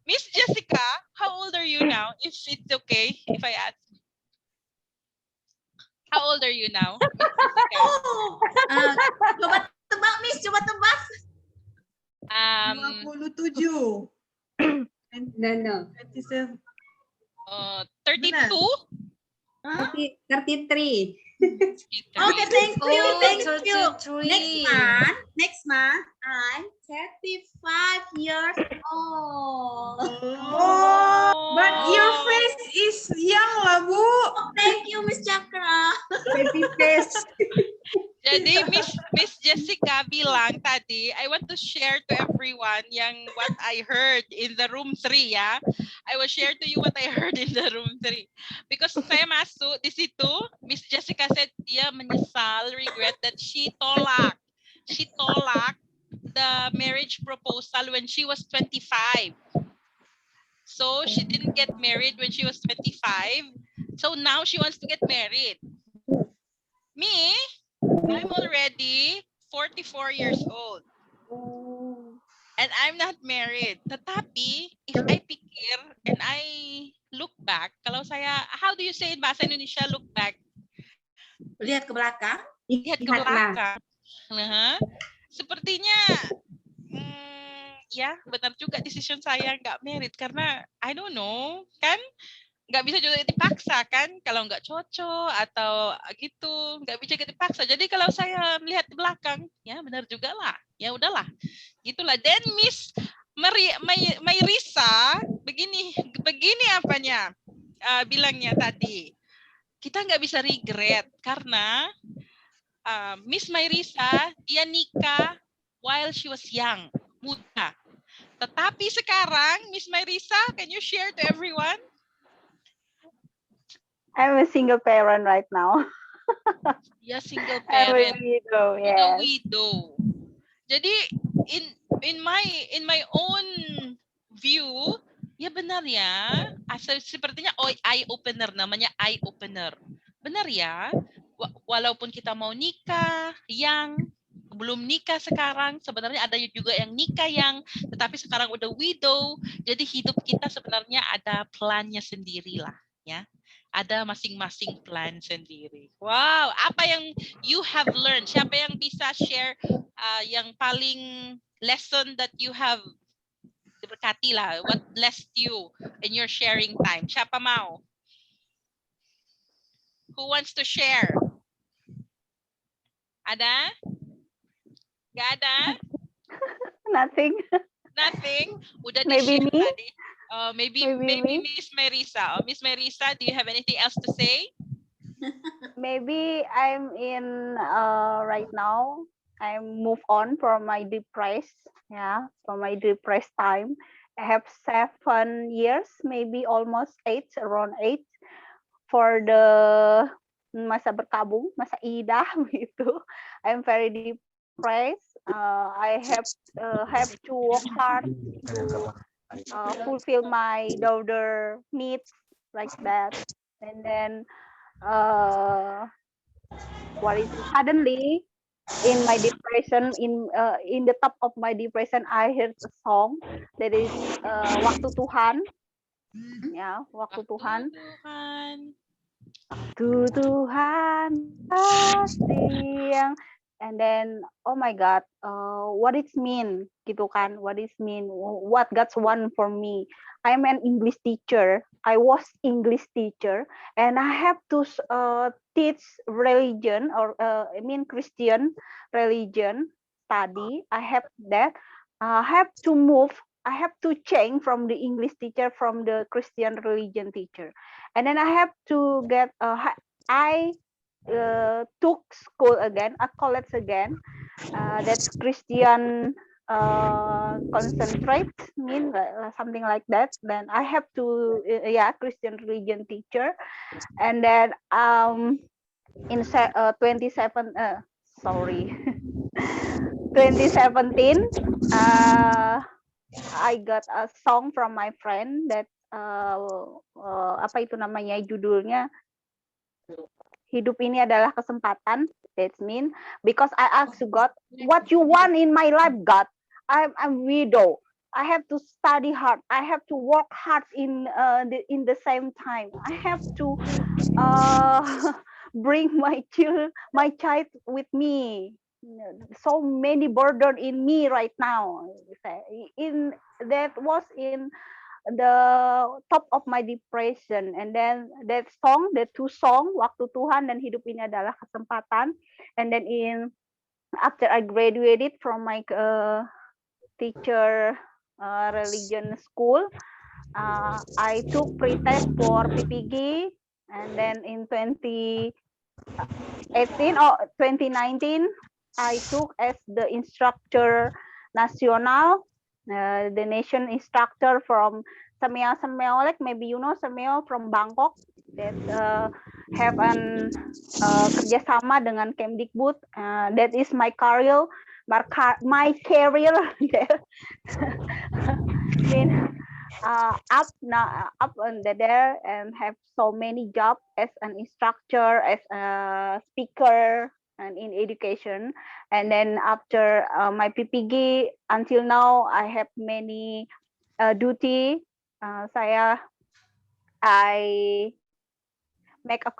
Miss Jessica, how old are you now? If it's okay, if I ask. How old are you now? Coba tebak, Miss, coba tebak. 27. No. 27. 32? 33. Okay, thank you, thank you. Next month, I'm 35 years old. Oh, but your face is young lah, Bu. Oh, thank you, Miss Chakra. Baby face. Jadi Miss Jessica bilang tadi, I want to share to everyone what I heard in the room 3 ya. I will share to you what I heard in the room 3. Because saya masuk di situ, Miss Jessica said dia menyesal, regret that she tolak the marriage proposal when she was 25. So she didn't get married when she was 25. So now she wants to get married. Me, I'm already 44 years old. And I'm not married. Tetapi, if I pikir and I look back, kalau saya, how do you say in bahasa Indonesia look back? Lihat ke belakang. Lihat ke belakang. Sepertinya, ya benar juga decision saya nggak married. Karena, I don't know, kan? Nggak bisa juga dipaksa kan, kalau nggak cocok atau gitu, nggak bisa dipaksa. Jadi kalau saya melihat di belakang, ya benar juga lah, ya udahlah, gitulah. Dan Miss Mayrisa begini apanya bilangnya tadi, kita nggak bisa regret karena Miss Mayrisa dia nikah while she was young, muda. Tetapi sekarang Miss Mayrisa, can you share to everyone? I'm a single parent right now. Dia single I'm a parent. widow, The yes. widow. Jadi in my own view, ya benar ya. Sepertinya eye opener, namanya eye opener. Benar ya. Walaupun kita mau nikah, yang belum nikah sekarang, sebenarnya ada juga yang nikah yang tetapi sekarang udah widow. Jadi hidup kita sebenarnya ada plannya sendiri lah, ya. Ada masing-masing plan sendiri. Wow, apa yang you have learned? Siapa yang bisa share yang paling lesson that you have diberkati lah? What blessed you in your sharing time? Siapa mau? Who wants to share? Ada? Gak ada? Nothing. Nothing? Udah Maybe di-share me? tadi. Maybe me? Miss Marisa. Miss Marisa, do you have anything else to say? Maybe I'm in right now. I move on from my depressed, from my depressed time. I have 7 years, maybe almost 8, around 8, for the masa berkabung, masa idah gitu. I'm very depressed. I have to work hard to fulfill my daughter needs like that, and then suddenly in my depression, in the top of my depression, I heard a song that is Waktu Tuhan, Waktu Tuhan. Waktu Tuhan pasti yang, and then oh my God, what it mean gitu kan? What it mean? What God's want for me? I'm an English teacher. I was English teacher, and I have to teach religion or Christian religion study. I have that. I have to move. I have to change from the English teacher from the Christian religion teacher, and then I have to get. I took school again, a college again. That's Christian concentrate, something like that. Then I have to Christian religion teacher, and then in 2017 I got a song from my friend that apa itu namanya, judulnya Hidup Ini Adalah Kesempatan. That means because I asked God, what you want in my life, God? I'm a widow. I have to study hard. I have to work hard in the same time. I have to bring my child with me. So many burden in me right now. That was in the top of my depression, and then that song, the 2 song, Waktu Tuhan dan Hidup Ini Adalah Kesempatan, and then after I graduated from my teacher religion school, I took pretest for PPG, and then in 2019 I took as the instructor national, the nation instructor from Sameo, like maybe you know Sameo from Bangkok, that have an kerjasama dengan Kemdikbud. That is my career, my career there. Up and there, and have so many jobs as an instructor, as a speaker, and in education. And then after my PPG until now, I have many duty. I make a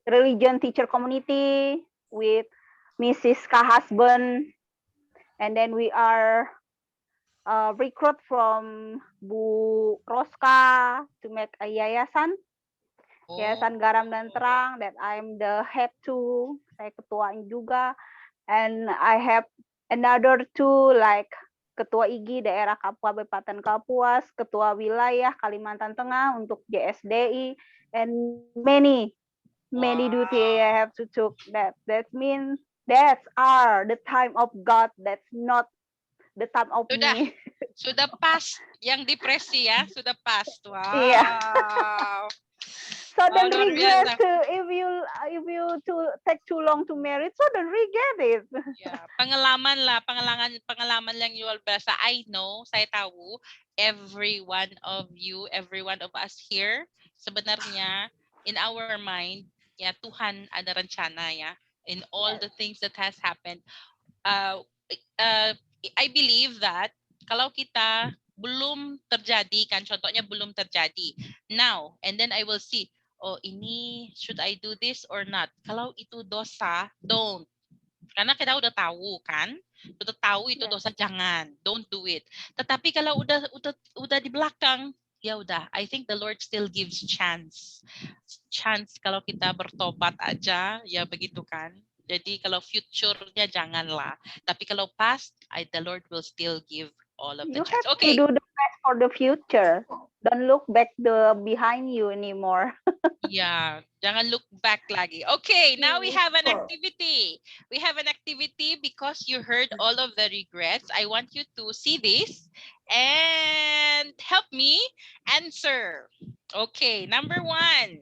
religion teacher community with Mrs. husband, and then we are recruit from Bu Roska to make a yayasan. Yayasan Garam dan Terang, that I'm the head to, saya ketuanya juga, and I have another 2 like ketua IG daerah Kabupaten Kapuas, ketua wilayah Kalimantan Tengah untuk JSDI, and many duty I have to took that. That means that's the time of God. That's not the time of me. Sudah pas yang depresi ya, sudah pas. Wow. Yeah. So then regret if you if you take too long to marry, so don't regret it. Yeah, pengalaman lang Yuval Basa. I know, saya tahu, every one of you, every one of us here, sebenarnya in our mind, ya Tuhan ada rencana ya in all the things that has happened. I believe that kalau kita belum terjadi kan, contohnya belum terjadi now, and then I will see, oh ini should I do this or not. Kalau itu dosa, don't. Karena kita udah tahu kan, udah tahu itu dosa, jangan, don't do it. Tetapi kalau udah di belakang, ya udah, I think the Lord still gives chance kalau kita bertobat aja, ya begitu kan. Jadi kalau future-nya janganlah, tapi kalau past, the Lord will still give all of the chance. Okay. You do the best for the future. Don't look back behind you anymore. Yeah, jangan look back lagi. Okay, now we have an activity. We have an activity because you heard all of the regrets. I want you to see this and help me answer. Okay, number 1.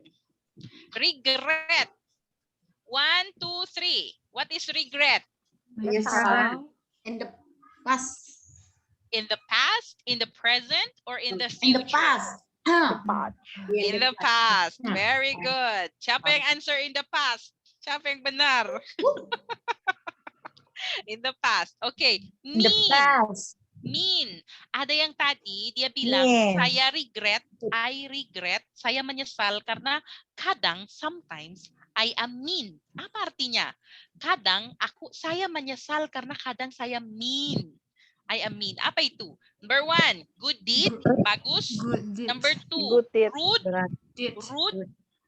Regret. 1, 2, 3. What is regret? Menyesal in the past. In the past, in the present, or in the future? In the past. In the past. Very good. Siapa yang answer in the past? Siapa yang benar? In the past. Okay. In the past. Mean. Ada yang tadi dia bilang, saya regret, I regret, saya menyesal karena kadang, sometimes, I am mean. Apa artinya? Kadang saya menyesal karena kadang saya mean. I am mean. Apa itu? Number 1, good deed, bagus. Good deed. Number 2, rude. Rude.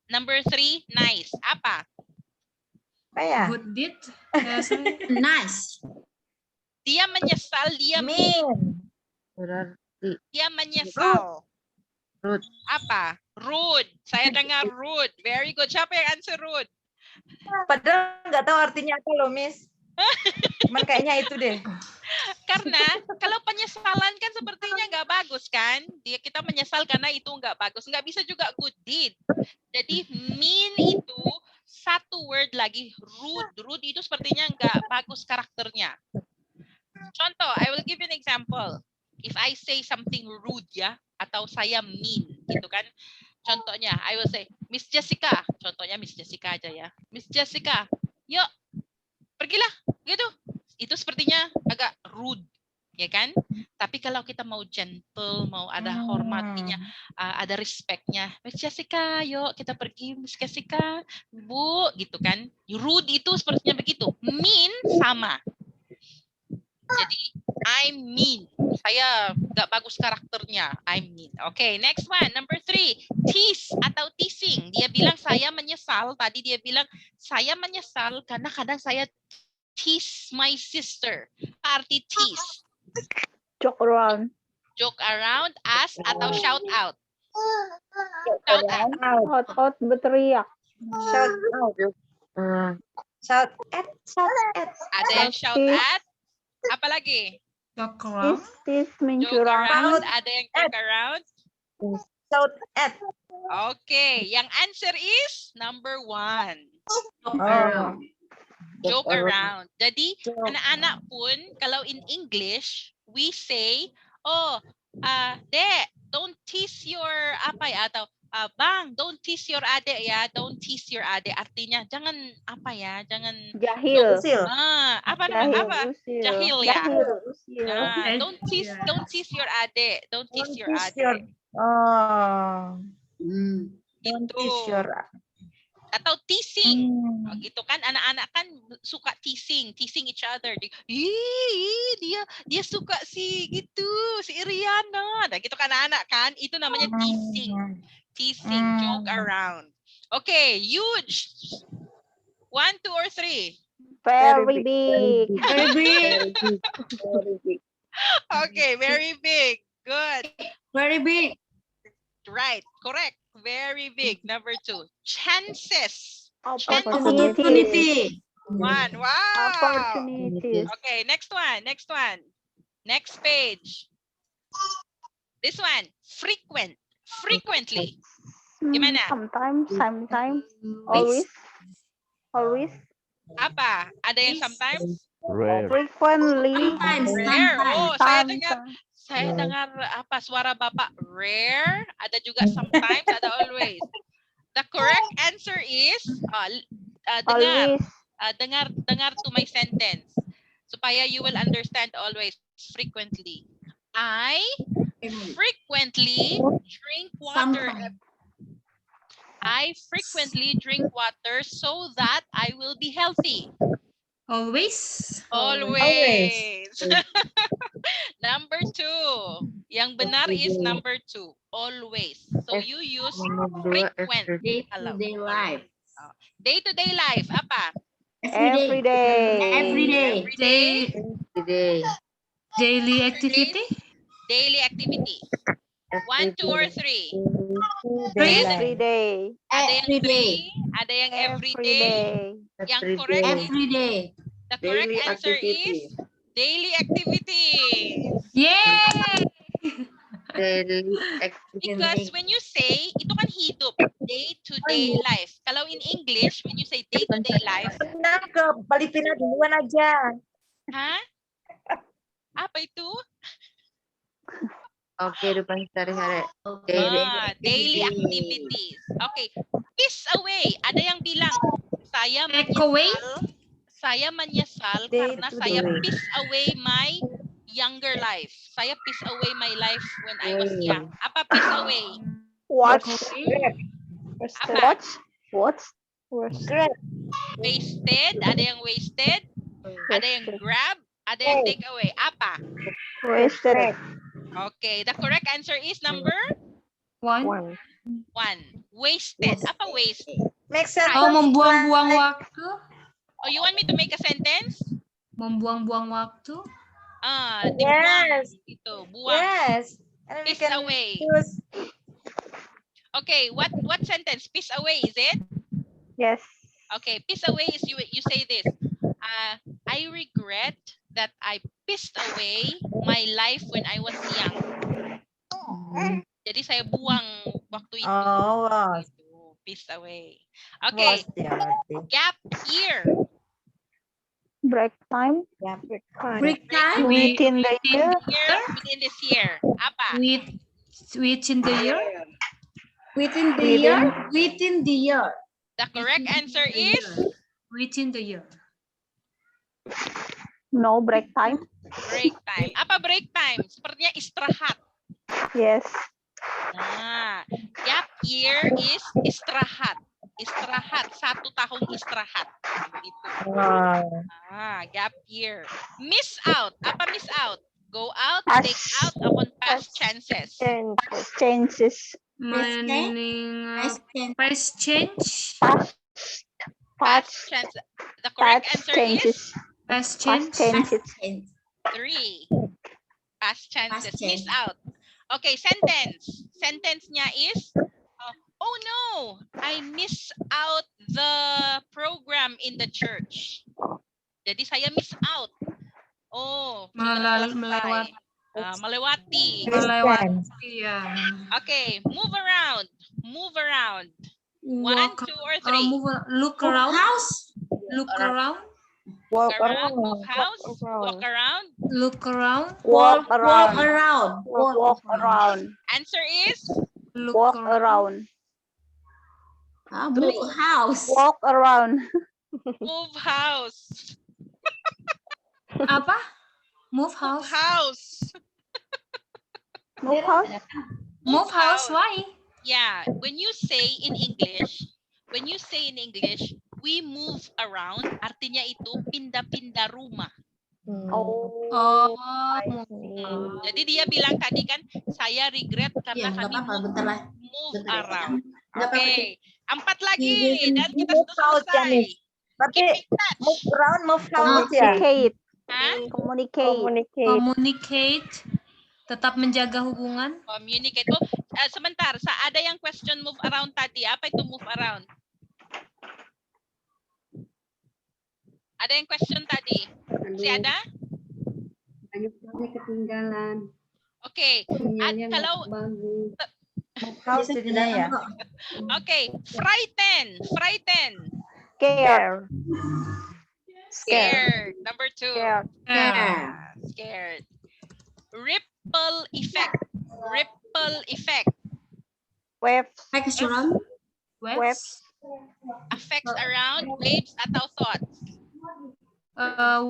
Number 3, nice. Apa? Good deed. Nice. Dia menyesal, dia mean. Dia menyesal. Rude. Apa? Rude. Saya dengar rude. Very good. Siapa yang answer rude? Padahal nggak tahu artinya apa loh, Miss. Cuman kayaknya itu deh. Karena kalau penyesalan kan sepertinya nggak bagus kan? Kita menyesal karena itu nggak bagus. Nggak bisa juga good deed. Jadi mean itu satu word lagi, rude. Rude itu sepertinya nggak bagus karakternya. Contoh, I will give you an example. If I say something rude ya, atau saya mean gitu kan. Contohnya, I will say, Miss Jessica. Contohnya Miss Jessica aja ya. Miss Jessica, yuk pergilah gitu. Itu sepertinya agak rude, ya kan? Tapi kalau kita mau gentle, mau ada hormatinya, ada respectnya, Miss Jessica, yuk kita pergi, Miss Jessica, Bu, gitu kan? Rude itu sepertinya begitu. Mean sama. Jadi I'm mean. Saya nggak bagus karakternya. I'm mean. Okay, next one. Number 3. Tease atau teasing. Dia bilang saya menyesal. Tadi dia bilang saya menyesal karena kadang saya tease my sister. Arti tease. Joke around. Joke around, ask atau shout out. Shout out berteriak. Shout out. Shout at. Ada yang shout at. Apa lagi? Joke around. Joke around. Ada yang joke around. Shout at. Okay, yang answer is number 1. Joke around. Joke around. Jadi anak-anak pun kalau in English we say, oh, Dek, don't tease your apa ya, atau Bang, don't tease your adik ya, don't tease your adik. Artinya jangan apa ya, jangan jahil. Apa namanya? Jahil ya. Don't tease your adik, don't tease your adik. Don't tease your atau teasing, gitu kan? Anak-anak kan suka teasing each other. Dia suka si gitu, si Iriana. Nah, gitu kan anak-anak kan? Itu namanya teasing. Teasing, joke around. Okay, huge. 1, 2, or 3? Very big. Very big. Okay, very big. Good. Very big. Right, correct. Very big. Number 2. Chances. Opportunity. 1. Wow. Opportunities. Okay, next one. Next page. This one. Frequently. Gimana? Sometimes. Always. Always. Apa? Ada yang sometimes? Frequently. Rare. Oh, saya dengar apa suara Bapak rare, ada juga sometimes, ada always. The correct answer is dengar to my sentence supaya you will understand always frequently. I frequently drink water. I frequently drink water so that I will be healthy. Always. Always. Number 2. Yang benar is number 2. Always. So you use frequent. Day-to-day life. Day-to-day life. Apa? Every day. Every day. Daily activity. Daily activity. 1, 2, or 3. Every day. Ada yang 3, ada yang every day. Yang correct Every day. The correct answer is daily activities. Yay! Because when you say, ito kan hidup, day-to-day life. Kalau in English, when you say day-to-day life. Ke Palipina duluan aja. Hah? Apa itu? Kehidupan sehari-hari. Daily activities. Okay. Piss away. Ada yang bilang, saya menyesal karena saya piss away my younger life. Saya piss away my life when I was young. Apa piss away? Watch. Apa? Watch. Wasted. Ada yang wasted. Ada yang grab. Ada yang take away. Apa? Wasted. Okay. The correct answer is number 1. Wasted. Apa waste? Membuang-buang waktu. Oh, you want me to make a sentence? Membuang-buang waktu. Dibuang. Itu, buang. Yes. Piss away. Okay, what sentence? Piss away, is it? Yes. Okay, piss away is you say this. I regret that I pissed away my life when I was young. Jadi saya buang waktu itu. Piss away. Okay. Gap year. Break time. Break time. Within the year. Within this year. Apa? Within the year. Within the year. Within the year. The correct answer is within the year. No break time. Break time. Apa break time? Sepertinya istirahat. Yes. Gap year is istirahat. Istirahat, 1 tahun istirahat. Gitu. Gap year. Miss out. Apa miss out? Go out, take out upon past chances. Chances. Past change. Past chance. The correct answer is past change. 3. Past chances. Miss out. Okay, sentence. Sentence-nya is oh no, I miss out the program in the church. Jadi saya miss out. Oh, melewati. Ya. Okay, move around. 1, 2, or 3. Look around. Look around. Walk around. Move house. Walk around. Look around. Walk around. Walk around. Answer is walk around. Move house. Walk around. Move house. Apa? Move house. Move house. Move house. Why? Yeah, when you say in English, we move around, artinya itu pindah-pindah rumah. Jadi dia bilang tadi kan, saya regret karena kami move around. Oke, 4 lagi dan kita sudah selesai. Tapi move around, move house ya. Communicate. Tetap menjaga hubungan. Communicate. Oh, sebentar, ada yang question move around tadi. Apa itu move around? Ada yang question tadi? Masih ada? Banyak sekali ketinggalan. Oke. Kalau house ya. Oke, frighten. Scared. Scared. Number 2. Scared. Scared. Ripple effect. Ripple effect. Waves. Effects around. Waves. Affects around, waves atau thoughts.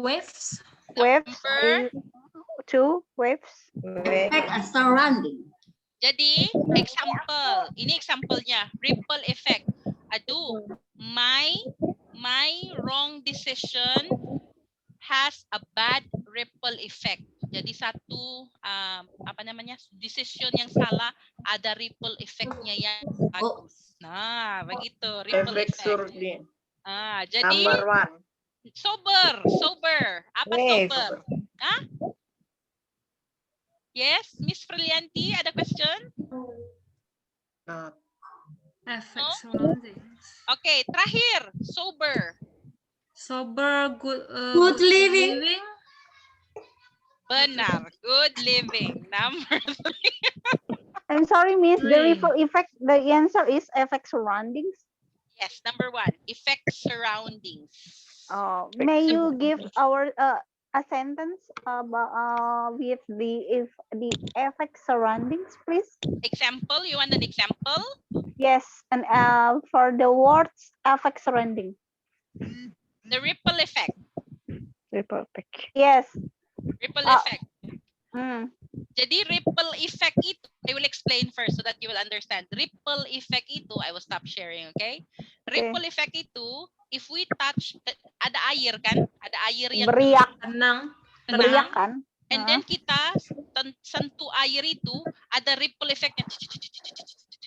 Waves. Waves. Number 2. Waves. Effect surrounding. Jadi, example. Ini example-nya. Ripple effect. Aduh, my wrong decision has a bad ripple effect. Jadi satu decision yang salah ada ripple effect-nya yang bagus. Nah, begitu ripple Efek effect. surdi. Jadi Number 1. sober. Apa Wave. sober? Hah? Yes, Miss Frilianti, ada question? Effect surrounding. Oke, terakhir, sober. Sober, Good living. Benar, good living. Number 3. I'm sorry, Miss. The ripple effect. The answer is effect surroundings. Yes, number 1, effect surroundings. May you give our a sentence about with the effect surroundings, please? Example. You want an example? Yes, and for the words effect surrounding. The ripple effect. Ripple effect. Yes. Ripple effect. Jadi ripple effect itu, I will explain first so that you will understand. Ripple effect itu, I will stop sharing, okay? Ripple effect itu, if we touch, ada air kan? Ada air yang beriak. Tenang. Beriak kan? And then kita sentuh air itu, ada ripple effect-nya.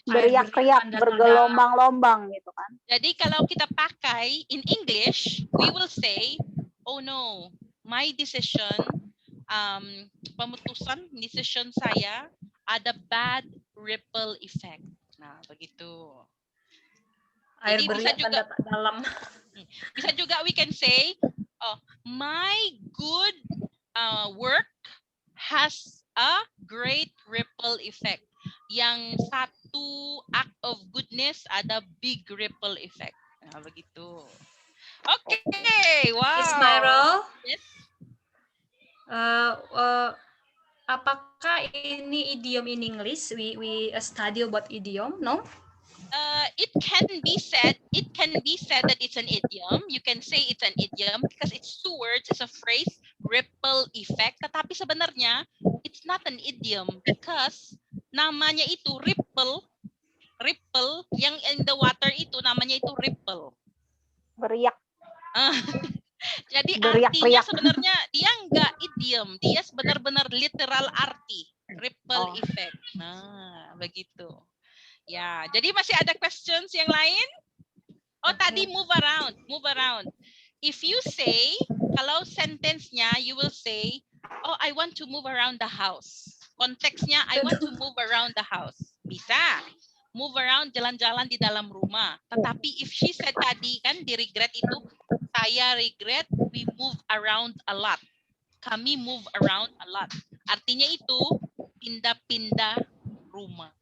Beriak-riak, bergelombang-lombang gitu kan. Jadi kalau kita pakai in English, we will say, oh no, my decision, decision saya ada bad ripple effect. Nah, begitu. Air Jadi beriak tanda tak dalam. Bisa juga we can say, oh, my good work has a great ripple effect. Yang satu act of goodness ada big ripple effect. Nah, begitu. Oke, wow. Miss Myro, Yes. Apakah ini idiom in English? We study about idiom, no? It can be said that it's an idiom. You can say it's an idiom because it's 2 words, it's a phrase, ripple effect. Tetapi sebenarnya it's not an idiom because namanya itu ripple yang in the water itu namanya itu ripple. Beriak. Jadi Beriak-riak. artinya sebenarnya dia enggak idiom, dia benar-benar literal arti, ripple effect. Nah, begitu. Ya, jadi masih ada questions yang lain? Oh, tadi move around. If you say, kalau sentence-nya, you will say, oh, I want to move around the house. Konteksnya, I want to move around the house. Bisa. Move around, jalan-jalan di dalam rumah. Tetapi if she said tadi, kan di regret itu, saya regret, we move around a lot. Kami move around a lot. Artinya itu, pindah-pindah rumah.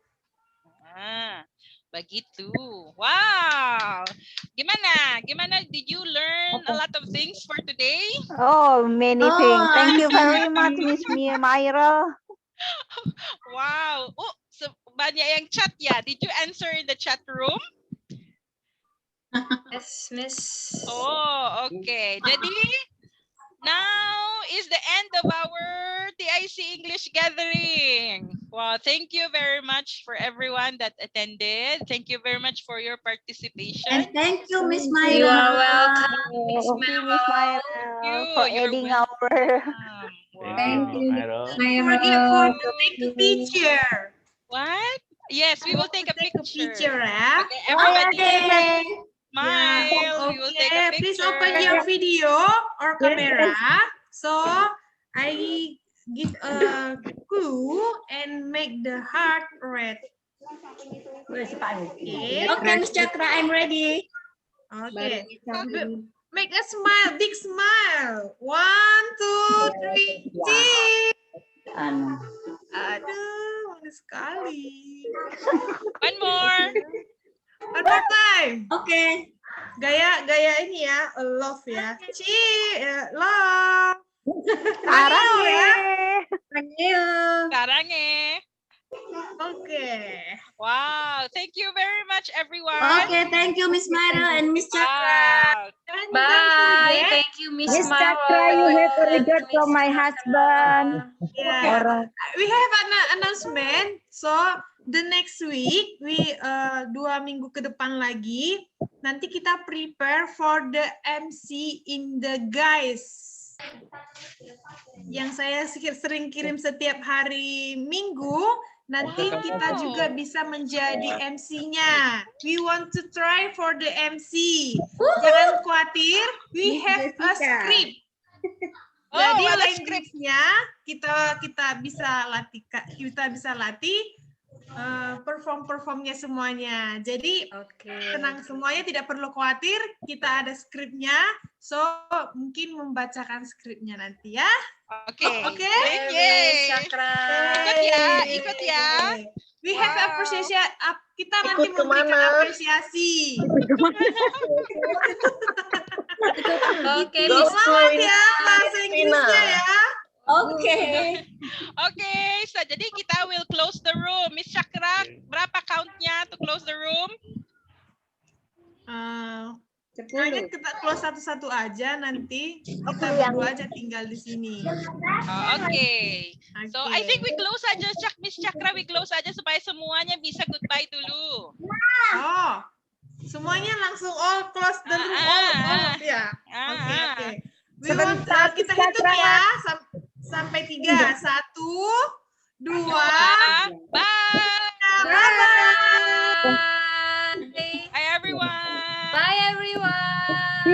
Begitu. Wow. Gimana? Did you learn a lot of things for today? Oh, many things. Thank you very much, Miss Myra. Wow. Oh, banyak yang chat ya. Did you answer in the chat room? Yes, Miss. Oh, okay. Jadi, now is the end of our TIC English gathering. Wow, thank you very much for everyone that attended.K you very much for your participation. And thank you, Miss Myra. You are welcome, Miss Thank you, Miss Myra, for adding our. Thank you, Forget to take a picture. What? Yes, we will take a picture. Okay, Everybody. everybody smile. Okay, We will take a picture. please open your video or camera. So I give a clue and make the heart red. Okay. Okay, Miss Chakra, I'm ready. Okay. Make a smile, big smile. 1, 2, 3, cheese. Aduh, manis sekali. One more. One more time. Okay. Gaya ini ya, love ya. Love. Sarang ya. Sarange. Okay. Wow, thank you very much, everyone. Okay, thank you, Miss Myra and Miss Chakra. Wow. Bye. Thank you, Miss Miss Myra. Chakra, you have a regret from my husband. Yeah. Or, We have an announcement. So the next week, we 2 minggu ke depan lagi, nanti kita prepare for the MC in the guys. Yang saya sering kirim setiap hari Minggu, nanti kita juga bisa menjadi MC-nya. We want to try for the MC. Jangan khawatir, we have a script. Jadi language-nya kita bisa latih performnya semuanya. Jadi tenang semuanya, tidak perlu khawatir, kita ada skripnya. So mungkin membacakan skripnya nanti ya. Oke. Chakra. Ikut ya. We have appreciation. Kita nanti memberikan apresiasi. Oke, Selamat ya bahasa Inggrisnya ya. Oke, so jadi kita will close the room. Miss Chakra, berapa countnya to close the room? Kayaknya kita close satu-satu aja nanti. Kita berdua aja tinggal di sini. Oke. So I think we close aja, Miss Chakra, we close aja supaya semuanya bisa goodbye dulu. Oh, semuanya langsung all close the room all ya. Oke. Kita hitung ya sampai 3. 1, 2. Bye. Bye. Bye everyone. Bye, everyone.